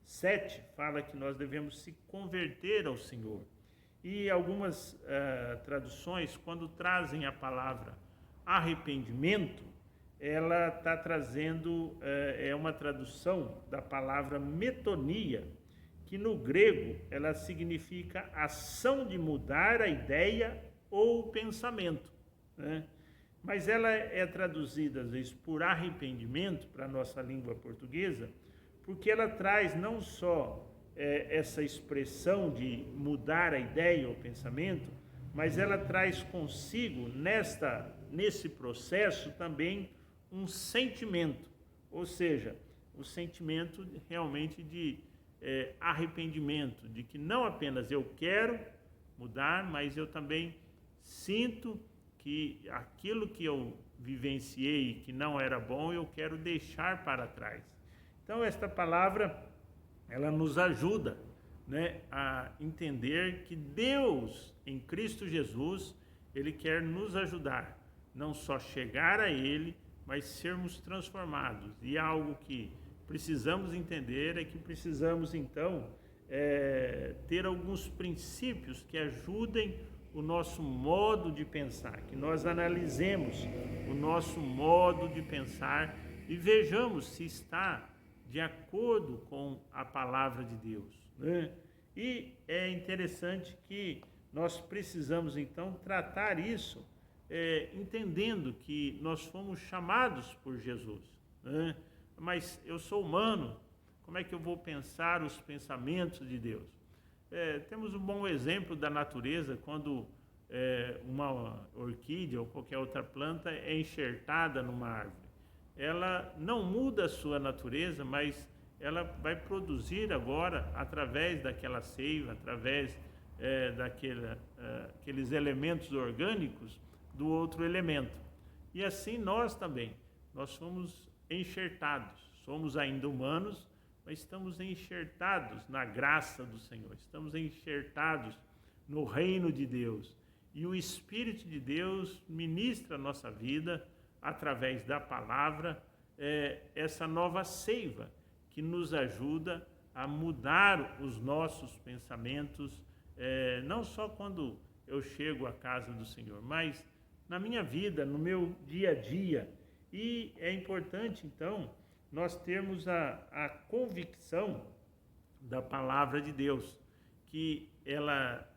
7, fala que nós devemos se converter ao Senhor. E algumas traduções, quando trazem a palavra arrependimento, ela está trazendo, uma tradução da palavra metonia, que no grego ela significa ação de mudar a ideia ou o pensamento, né? Mas ela é traduzida às vezes por arrependimento para a nossa língua portuguesa, porque ela traz não só essa expressão de mudar a ideia ou o pensamento, mas ela traz consigo nesse processo também um sentimento, ou seja, o sentimento realmente de arrependimento, de que não apenas eu quero mudar, mas eu também sinto que aquilo que eu vivenciei que não era bom, eu quero deixar para trás. Então esta palavra, ela nos ajuda, né, a entender que Deus, em Cristo Jesus, Ele quer nos ajudar, não só chegar a Ele, mas sermos transformados. E algo que precisamos entender é que precisamos, então, ter alguns princípios que ajudem o nosso modo de pensar, que nós analisemos o nosso modo de pensar e vejamos se está de acordo com a palavra de Deus, né? E é interessante que nós precisamos, então, tratar isso entendendo que nós fomos chamados por Jesus, né? Mas eu sou humano, como é que eu vou pensar os pensamentos de Deus? Temos um bom exemplo da natureza, quando uma orquídea ou qualquer outra planta é enxertada numa árvore. Ela não muda a sua natureza, mas ela vai produzir agora, através daquela seiva, através daqueles elementos orgânicos, do outro elemento. E assim nós também, nós somos enxertados, somos ainda humanos, mas estamos enxertados na graça do Senhor, estamos enxertados no reino de Deus. E o Espírito de Deus ministra a nossa vida através da palavra, essa nova seiva que nos ajuda a mudar os nossos pensamentos, não só quando eu chego à casa do Senhor, mas na minha vida, no meu dia a dia. E é importante, então, nós termos a convicção da palavra de Deus, que ela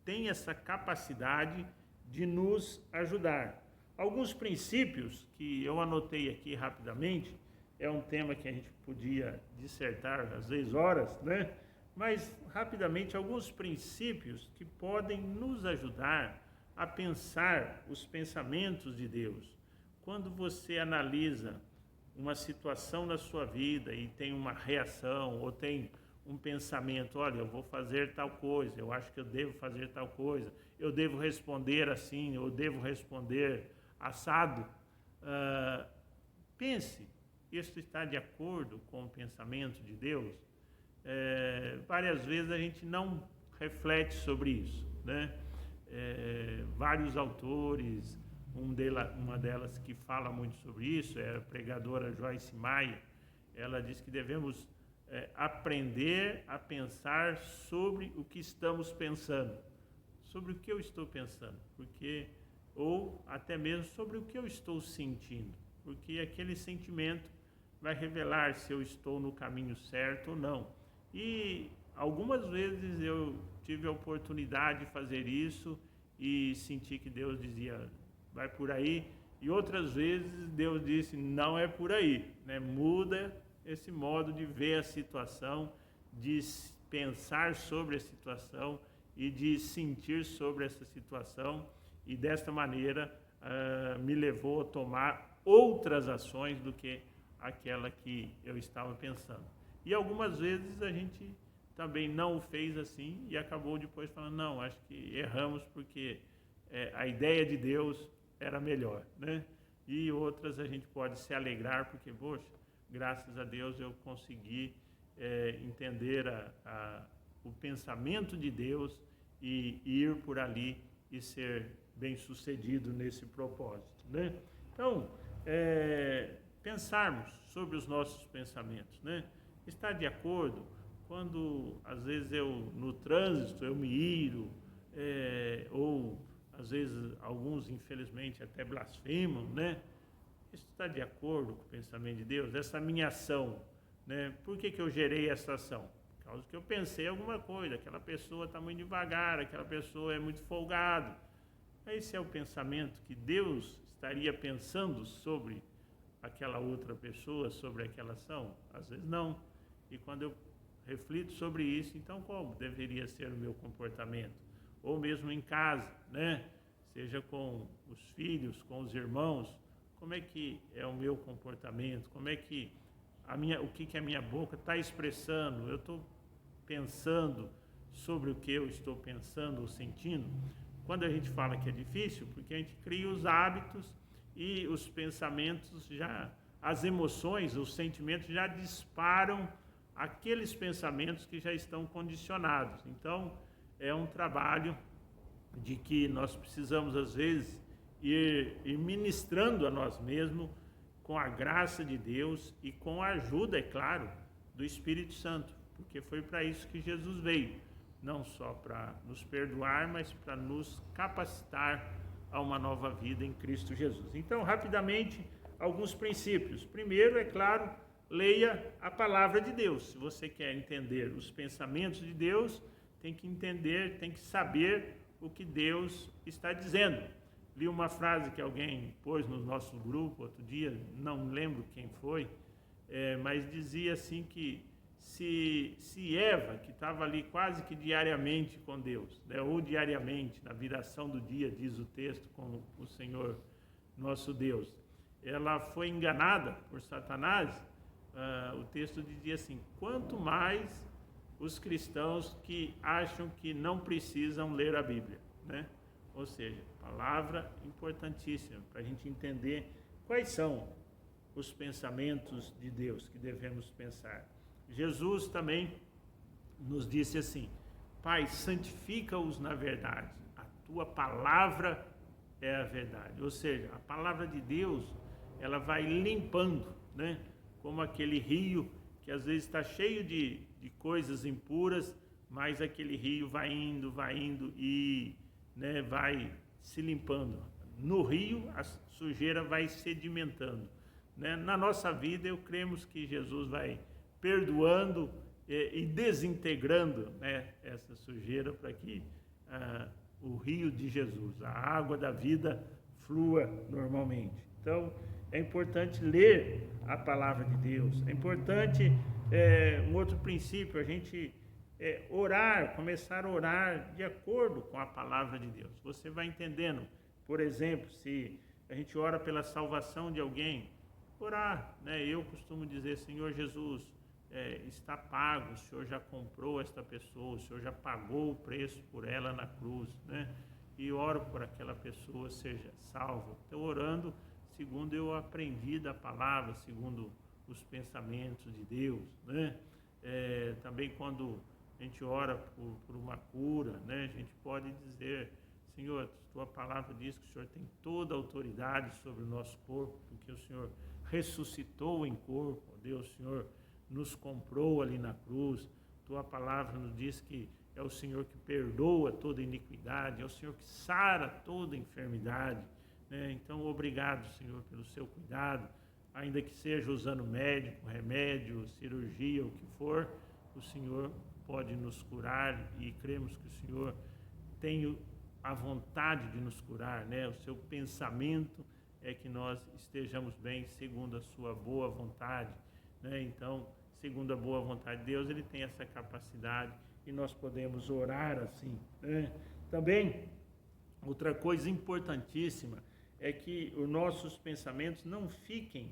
tem essa capacidade de nos ajudar. Alguns princípios que eu anotei aqui rapidamente, é um tema que a gente podia dissertar às vezes horas, né? Mas rapidamente, alguns princípios que podem nos ajudar a pensar os pensamentos de Deus. Quando você analisa uma situação na sua vida e tem uma reação ou tem um pensamento, olha, eu vou fazer tal coisa, eu acho que eu devo fazer tal coisa, eu devo responder assim, eu devo responder assado, pense, isso está de acordo com o pensamento de Deus? Várias vezes a gente não reflete sobre isso, né? vários autores, uma delas que fala muito sobre isso é a pregadora Joyce Meyer. Ela diz que devemos aprender a pensar sobre o que estamos pensando, sobre o que eu estou pensando, ou até mesmo sobre o que eu estou sentindo, porque aquele sentimento vai revelar se eu estou no caminho certo ou não. E algumas vezes eu tive a oportunidade de fazer isso e senti que Deus dizia, vai por aí, e outras vezes Deus disse, não é por aí, né? Muda esse modo de ver a situação, de pensar sobre a situação e de sentir sobre essa situação, e desta maneira me levou a tomar outras ações do que aquela que eu estava pensando. E algumas vezes a gente também não o fez assim e acabou depois falando, não, acho que erramos porque a ideia de Deus era melhor, né? E outras a gente pode se alegrar porque, poxa, graças a Deus eu consegui entender o pensamento de Deus e ir por ali e ser bem sucedido nesse propósito, né? Então, pensarmos sobre os nossos pensamentos, né? Estar de acordo quando às vezes no trânsito eu me iro, ou às vezes alguns infelizmente até blasfemam, né? Isso está de acordo com o pensamento de Deus? Essa minha ação, né? Por que eu gerei essa ação? Por causa que eu pensei alguma coisa, aquela pessoa está muito devagar, aquela pessoa é muito folgada. Esse é o pensamento que Deus estaria pensando sobre aquela outra pessoa, sobre aquela ação? Às vezes não. E quando eu reflito sobre isso, então como deveria ser o meu comportamento? Ou mesmo em casa, né? Seja com os filhos, com os irmãos, como é que é o meu comportamento? Como é que o que a minha boca está expressando? Eu estou pensando sobre o que eu estou pensando ou sentindo? Quando a gente fala que é difícil, porque a gente cria os hábitos e os pensamentos as emoções, os sentimentos já disparam aqueles pensamentos que já estão condicionados. Então, é um trabalho de que nós precisamos, às vezes, ir ministrando a nós mesmos com a graça de Deus e com a ajuda, é claro, do Espírito Santo, porque foi para isso que Jesus veio, não só para nos perdoar, mas para nos capacitar a uma nova vida em Cristo Jesus. Então, rapidamente, alguns princípios. Primeiro, é claro, leia a palavra de Deus. Se você quer entender os pensamentos de Deus, tem que entender, tem que saber o que Deus está dizendo. Li uma frase que alguém pôs no nosso grupo outro dia, não lembro quem foi, mas dizia assim que se Eva, que estava ali quase que diariamente com Deus, né, ou diariamente, na viração do dia, diz o texto, com o Senhor nosso Deus, ela foi enganada por Satanás, o texto dizia assim, quanto mais os cristãos que acham que não precisam ler a Bíblia, né? Ou seja, palavra importantíssima para a gente entender quais são os pensamentos de Deus que devemos pensar. Jesus também nos disse assim, Pai, santifica-os na verdade, a tua palavra é a verdade. Ou seja, a palavra de Deus, ela vai limpando, né? Como aquele rio que às vezes está cheio de coisas impuras, mas aquele rio vai indo e, né, vai se limpando. No rio, a sujeira vai sedimentando, né? Na nossa vida, eu cremos que Jesus vai perdoando e desintegrando, né, essa sujeira para que o rio de Jesus, a água da vida, flua normalmente. Então, é importante ler a palavra de Deus. É importante, um outro princípio, a gente orar, começar a orar de acordo com a palavra de Deus. Você vai entendendo, por exemplo, se a gente ora pela salvação de alguém, orar, né? Eu costumo dizer, Senhor Jesus, está pago, o Senhor já comprou esta pessoa, o Senhor já pagou o preço por ela na cruz, né? E oro por aquela pessoa seja salva. Então, orando segundo eu aprendi da palavra, segundo os pensamentos de Deus, né? Também quando a gente ora por uma cura, né? A gente pode dizer, Senhor, tua palavra diz que o Senhor tem toda a autoridade sobre o nosso corpo, porque o Senhor ressuscitou em corpo, ó Deus, o Senhor nos comprou ali na cruz. Tua palavra nos diz que é o Senhor que perdoa toda iniquidade, é o Senhor que sara toda enfermidade, né? Então, obrigado, Senhor, pelo seu cuidado, ainda que seja usando médico, remédio, cirurgia, o que for, o Senhor pode nos curar e cremos que o Senhor tem a vontade de nos curar, né? O seu pensamento é que nós estejamos bem segundo a sua boa vontade, né? Então, segundo a boa vontade de Deus, Ele tem essa capacidade e nós podemos orar assim, né? Também, outra coisa importantíssima é que os nossos pensamentos não fiquem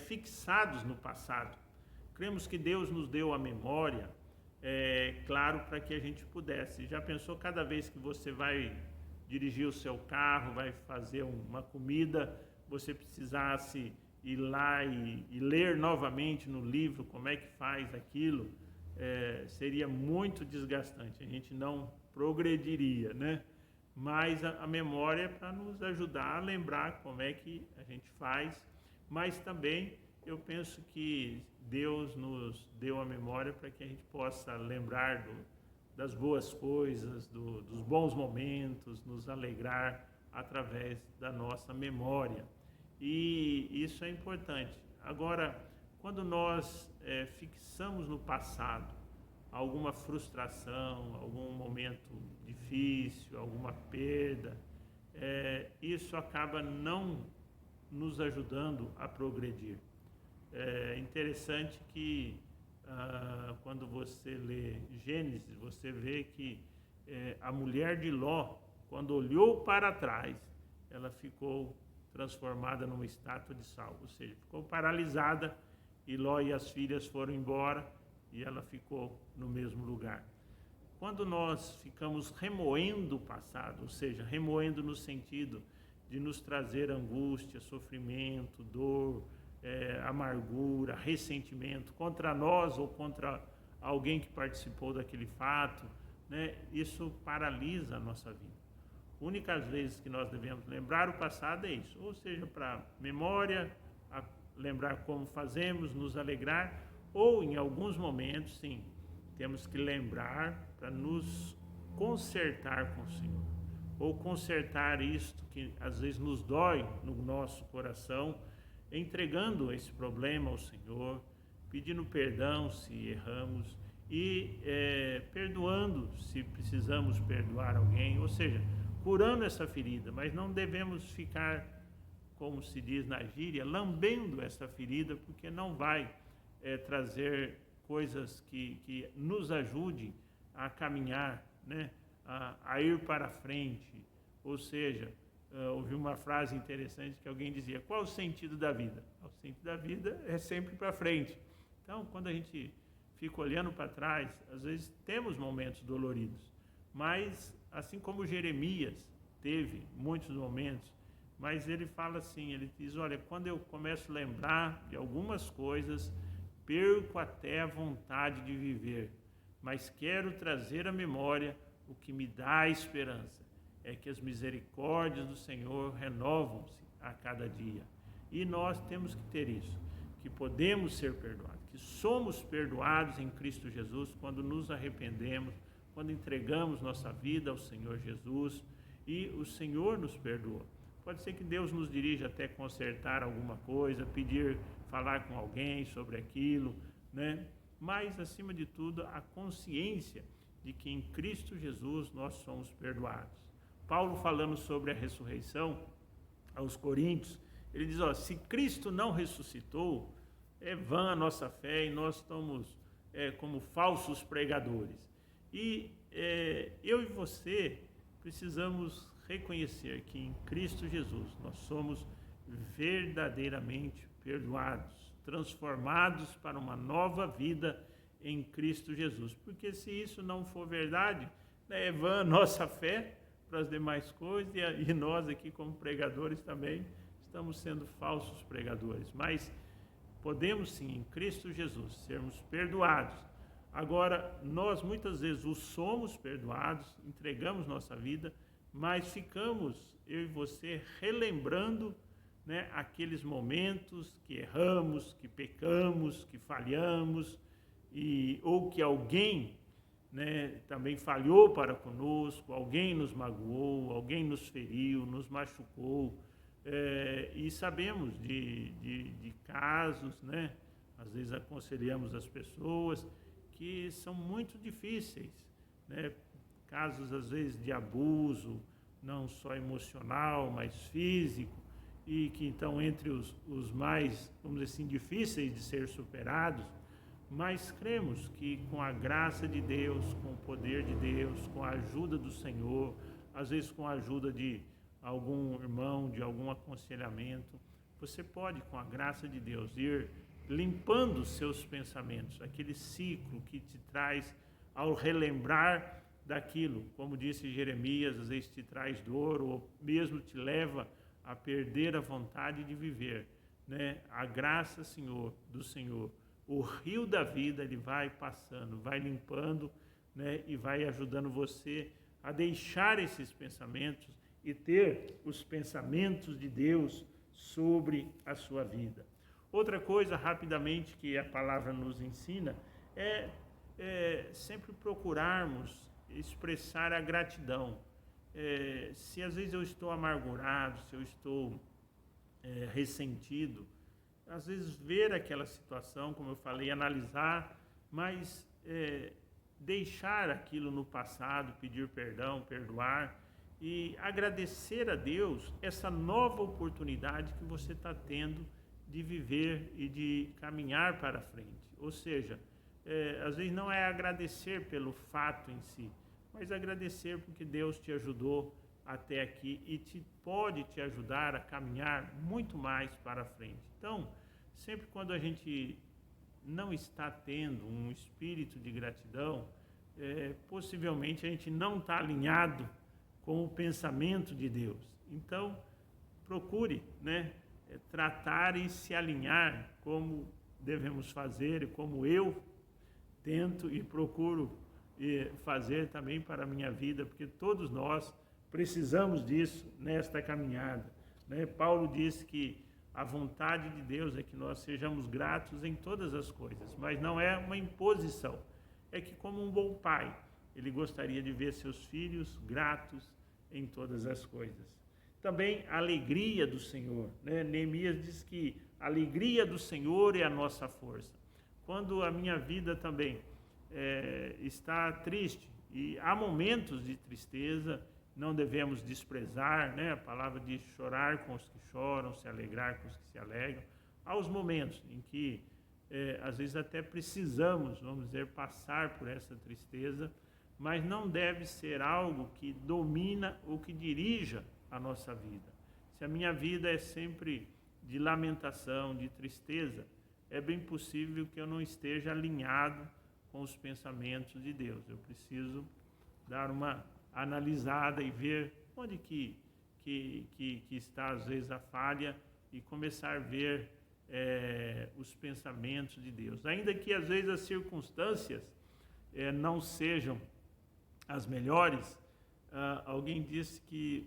fixados no passado. Cremos que Deus nos deu a memória, claro, para que a gente pudesse. Já pensou cada vez que você vai dirigir o seu carro, vai fazer uma comida, você precisasse ir lá e ler novamente no livro como é que faz aquilo? Seria muito desgastante, a gente não progrediria, né? Mas a memória é para nos ajudar a lembrar como é que a gente faz, mas também eu penso que Deus nos deu a memória para que a gente possa lembrar das boas coisas, dos bons momentos, nos alegrar através da nossa memória. E isso é importante. Agora, quando nós fixamos no passado alguma frustração, algum momento difícil, alguma perda, isso acaba não nos ajudando a progredir. É interessante que quando você lê Gênesis, você vê que a mulher de Ló, quando olhou para trás, ela ficou transformada numa estátua de sal, ou seja, ficou paralisada, e Ló e as filhas foram embora e ela ficou no mesmo lugar. Quando nós ficamos remoendo o passado, ou seja, remoendo no sentido de nos trazer angústia, sofrimento, dor, amargura, ressentimento contra nós ou contra alguém que participou daquele fato, né? Isso paralisa a nossa vida. Únicas vezes que nós devemos lembrar o passado é isso, ou seja, para memória, lembrar como fazemos, nos alegrar, ou em alguns momentos, sim, temos que lembrar para nos consertar com o Senhor, ou consertar isto que às vezes nos dói no nosso coração, entregando esse problema ao Senhor, pedindo perdão se erramos e perdoando se precisamos perdoar alguém, ou seja, curando essa ferida, mas não devemos ficar, como se diz na gíria, lambendo essa ferida, porque não vai trazer coisas que nos ajudem a caminhar, né? A ir para frente. Ou seja, ouvi uma frase interessante que alguém dizia: qual o sentido da vida? O sentido da vida é sempre para frente. Então, quando a gente fica olhando para trás, às vezes temos momentos doloridos, mas assim como Jeremias teve muitos momentos, mas ele fala assim, ele diz: olha, quando eu começo a lembrar de algumas coisas, perco até a vontade de viver, mas quero trazer à memória o que me dá a esperança, é que as misericórdias do Senhor renovam-se a cada dia. E nós temos que ter isso, que podemos ser perdoados, que somos perdoados em Cristo Jesus quando nos arrependemos, quando entregamos nossa vida ao Senhor Jesus e o Senhor nos perdoa. Pode ser que Deus nos dirija até consertar alguma coisa, falar com alguém sobre aquilo, né? Mas, acima de tudo, a consciência de que em Cristo Jesus nós somos perdoados. Paulo, falando sobre a ressurreição aos Coríntios, ele diz: ó, se Cristo não ressuscitou, é vã a nossa fé e nós estamos como falsos pregadores. E eu e você precisamos reconhecer que em Cristo Jesus nós somos verdadeiramente perdoados, transformados para uma nova vida em Cristo Jesus. Porque se isso não for verdade, é vã a nossa fé para as demais coisas, e nós aqui como pregadores também estamos sendo falsos pregadores. Mas podemos sim, em Cristo Jesus, sermos perdoados. Agora, nós muitas vezes somos perdoados, entregamos nossa vida, mas ficamos, eu e você, relembrando, né, aqueles momentos que erramos, que pecamos, que falhamos, ou que alguém, né, também falhou para conosco, alguém nos magoou, alguém nos feriu, nos machucou, e sabemos de casos, né, às vezes aconselhamos as pessoas que são muito difíceis, né, casos às vezes de abuso, não só emocional, mas físico, e que então entre os mais, vamos dizer assim, difíceis de ser superados, mas cremos que com a graça de Deus, com o poder de Deus, com a ajuda do Senhor, às vezes com a ajuda de algum irmão, de algum aconselhamento, você pode, com a graça de Deus, ir limpando os seus pensamentos, aquele ciclo que te traz, ao relembrar daquilo, como disse Jeremias, às vezes te traz dor ou mesmo te leva a perder a vontade de viver, né? A graça, Senhor, do Senhor, o rio da vida, ele vai passando, vai limpando, né? E vai ajudando você a deixar esses pensamentos e ter os pensamentos de Deus sobre a sua vida. Outra coisa, rapidamente, que a palavra nos ensina é sempre procurarmos expressar a gratidão. Se às vezes eu estou amargurado, se eu estou ressentido, às vezes ver aquela situação, como eu falei, analisar, mas deixar aquilo no passado, pedir perdão, perdoar e agradecer a Deus essa nova oportunidade que você está tendo de viver e de caminhar para frente. Ou seja, às vezes não é agradecer pelo fato em si, mas agradecer porque Deus te ajudou até aqui e pode te ajudar a caminhar muito mais para frente. Então, sempre quando a gente não está tendo um espírito de gratidão, possivelmente a gente não está alinhado com o pensamento de Deus. Então, procure, né, tratar e se alinhar como devemos fazer e como eu tento e procuro fazer também para a minha vida, porque todos nós precisamos disso nesta caminhada, né? Paulo disse que a vontade de Deus é que nós sejamos gratos em todas as coisas, mas não é uma imposição, é que como um bom pai, ele gostaria de ver seus filhos gratos em todas as coisas. Também a alegria do Senhor, né? Neemias diz que a alegria do Senhor é a nossa força. Quando a minha vida também está triste, e há momentos de tristeza, não devemos desprezar, né? A palavra diz chorar com os que choram, se alegrar com os que se alegram. Há os momentos em que, às vezes até precisamos, vamos dizer, passar por essa tristeza, mas não deve ser algo que domina ou que dirija a nossa vida. Se a minha vida é sempre de lamentação, de tristeza, é bem possível que eu não esteja alinhado com os pensamentos de Deus. Eu preciso dar uma analisada e ver onde que está às vezes a falha e começar a ver os pensamentos de Deus. Ainda que às vezes as circunstâncias não sejam as melhores, alguém disse que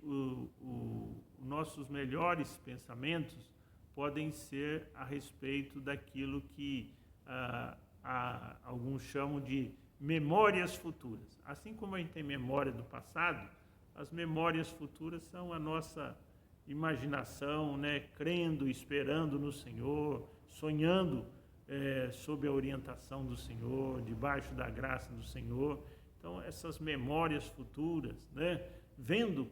nossos melhores pensamentos podem ser a respeito daquilo que alguns chamam de memórias futuras. Assim como a gente tem memória do passado, as memórias futuras são a nossa imaginação, né? Crendo, esperando no Senhor, sonhando sob a orientação do Senhor, debaixo da graça do Senhor. Então, essas memórias futuras, né? Vendo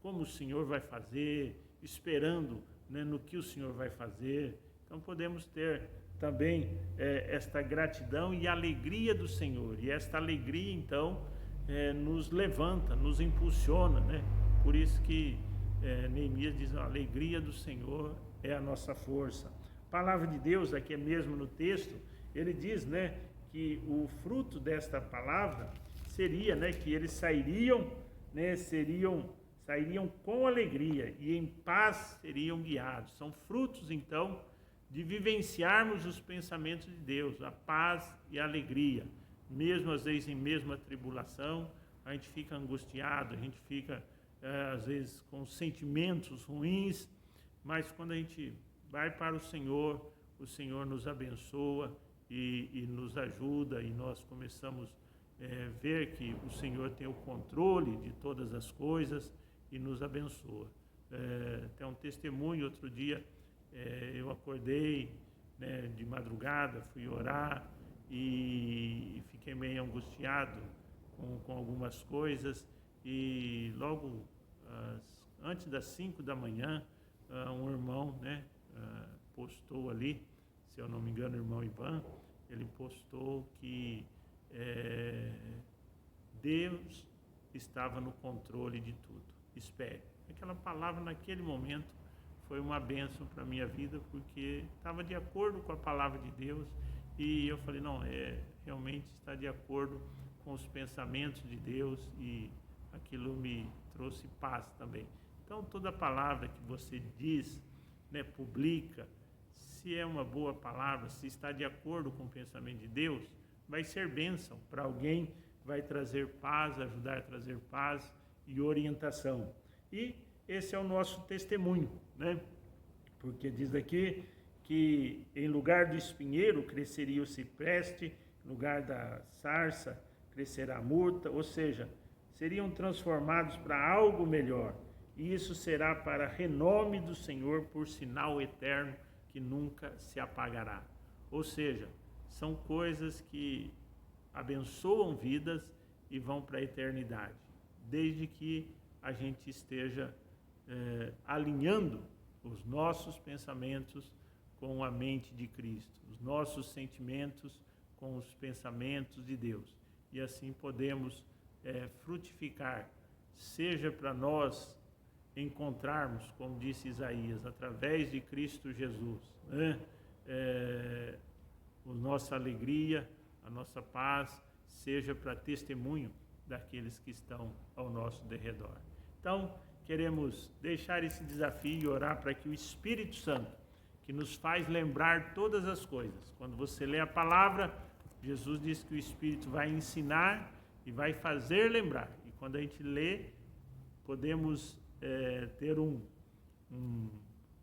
como o Senhor vai fazer, esperando, né, no que o Senhor vai fazer. Então, podemos ter também esta gratidão e alegria do Senhor. E esta alegria, então, nos levanta, nos impulsiona, né? Por isso que Neemias diz, a alegria do Senhor é a nossa força. A palavra de Deus, aqui mesmo no texto, ele diz, né, que o fruto desta palavra seria, né, que eles sairiam, né, sairiam com alegria e em paz seriam guiados. São frutos, então, de vivenciarmos os pensamentos de Deus, a paz e a alegria. Mesmo às vezes em mesma tribulação, a gente fica angustiado, a gente fica às vezes com sentimentos ruins, mas quando a gente vai para o Senhor nos abençoa e nos ajuda, e nós começamos a ver que o Senhor tem o controle de todas as coisas e nos abençoa. Tem um testemunho, outro dia eu acordei, né, de madrugada, fui orar e fiquei meio angustiado com algumas coisas, e logo antes das 5 da manhã, um irmão, né, postou ali, se eu não me engano, o irmão Ivan, ele postou que Deus estava no controle de tudo. Espere. Aquela palavra naquele momento foi uma bênção para a minha vida, porque estava de acordo com a palavra de Deus, e eu falei, não, realmente está de acordo com os pensamentos de Deus, e aquilo me trouxe paz também. Então, toda palavra que você diz, né, publica, se é uma boa palavra, se está de acordo com o pensamento de Deus, vai ser bênção para alguém, vai trazer paz, ajudar a trazer paz e orientação. E esse é o nosso testemunho, né? Porque diz aqui que em lugar do espinheiro cresceria o cipreste, em lugar da sarça crescerá a murta, ou seja, seriam transformados para algo melhor. E isso será para renome do Senhor por sinal eterno que nunca se apagará. Ou seja, são coisas que abençoam vidas e vão para a eternidade, desde que a gente esteja alinhando os nossos pensamentos com a mente de Cristo, os nossos sentimentos com os pensamentos de Deus. E assim podemos frutificar, seja para nós encontrarmos, como disse Isaías, através de Cristo Jesus, né, a nossa alegria, a nossa paz, seja para testemunho daqueles que estão ao nosso derredor. Então, queremos deixar esse desafio e orar para que o Espírito Santo, que nos faz lembrar todas as coisas, quando você lê a palavra, Jesus diz que o Espírito vai ensinar e vai fazer lembrar. E quando a gente lê, podemos ter um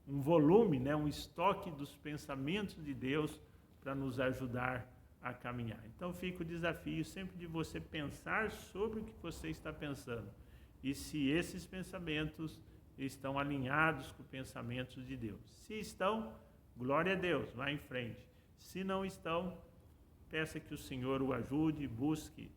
volume, né, um estoque dos pensamentos de Deus para nos ajudar a caminhar. Então fica o desafio sempre de você pensar sobre o que você está pensando e se esses pensamentos estão alinhados com os pensamentos de Deus. Se estão, glória a Deus, vá em frente. Se não estão, peça que o Senhor o ajude, busque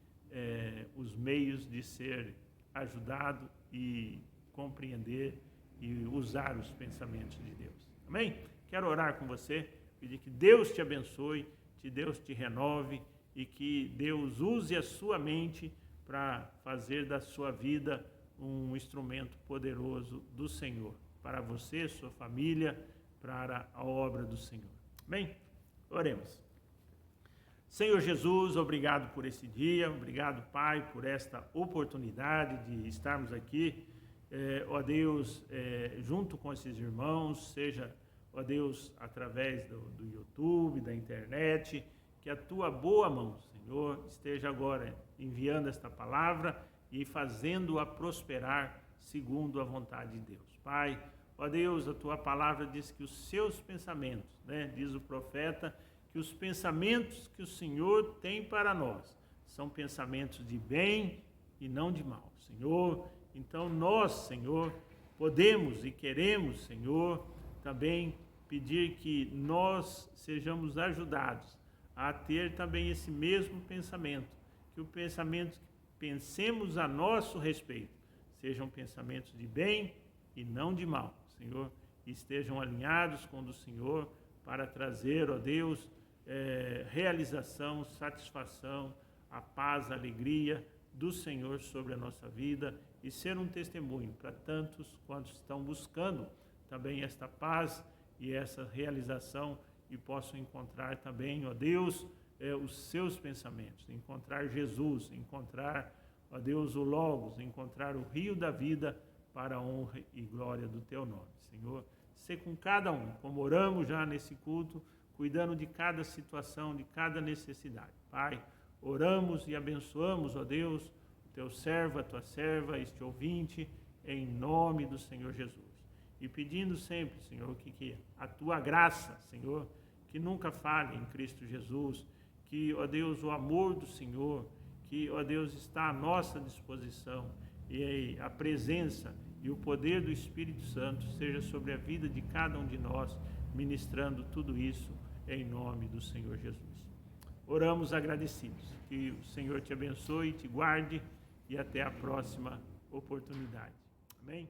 os meios de ser ajudado e compreender e usar os pensamentos de Deus. Amém? Quero orar com você, pedir que Deus te abençoe, que Deus te renove e que Deus use a sua mente para fazer da sua vida um instrumento poderoso do Senhor, para você, sua família, para a obra do Senhor. Amém? Oremos. Senhor Jesus, obrigado por esse dia, obrigado, Pai, por esta oportunidade de estarmos aqui, ó Deus, junto com esses irmãos, seja, ó Deus, através do YouTube, da internet, que a Tua boa mão, Senhor, esteja agora enviando esta palavra e fazendo-a prosperar segundo a vontade de Deus. Pai, ó Deus, a Tua palavra diz que os seus pensamentos, né, diz o profeta, que os pensamentos que o Senhor tem para nós são pensamentos de bem e não de mal, Senhor. Então nós, Senhor, podemos e queremos, Senhor, também pedir que nós sejamos ajudados a ter também esse mesmo pensamento, que o pensamento que pensemos a nosso respeito sejam pensamentos de bem e não de mal, Senhor, e estejam alinhados com o do Senhor para trazer, ó Deus, realização, satisfação, a paz, a alegria do Senhor sobre a nossa vida e ser um testemunho para tantos quantos estão buscando também esta paz e essa realização e possam encontrar também, ó Deus, os seus pensamentos, encontrar Jesus, encontrar, ó Deus, o Logos, encontrar o rio da vida para a honra e glória do Teu nome, Senhor. Ser com cada um, como oramos já nesse culto, cuidando de cada situação, de cada necessidade. Pai, oramos e abençoamos, ó Deus, o Teu servo, a Tua serva, este ouvinte, em nome do Senhor Jesus. E pedindo sempre, Senhor, que a tua graça, Senhor, que nunca falhe em Cristo Jesus, que, ó Deus, o amor do Senhor, que, ó Deus, está à nossa disposição, e a presença e o poder do Espírito Santo seja sobre a vida de cada um de nós, ministrando tudo isso em nome do Senhor Jesus. Oramos agradecidos. Que o Senhor te abençoe, te guarde e até a próxima oportunidade. Amém?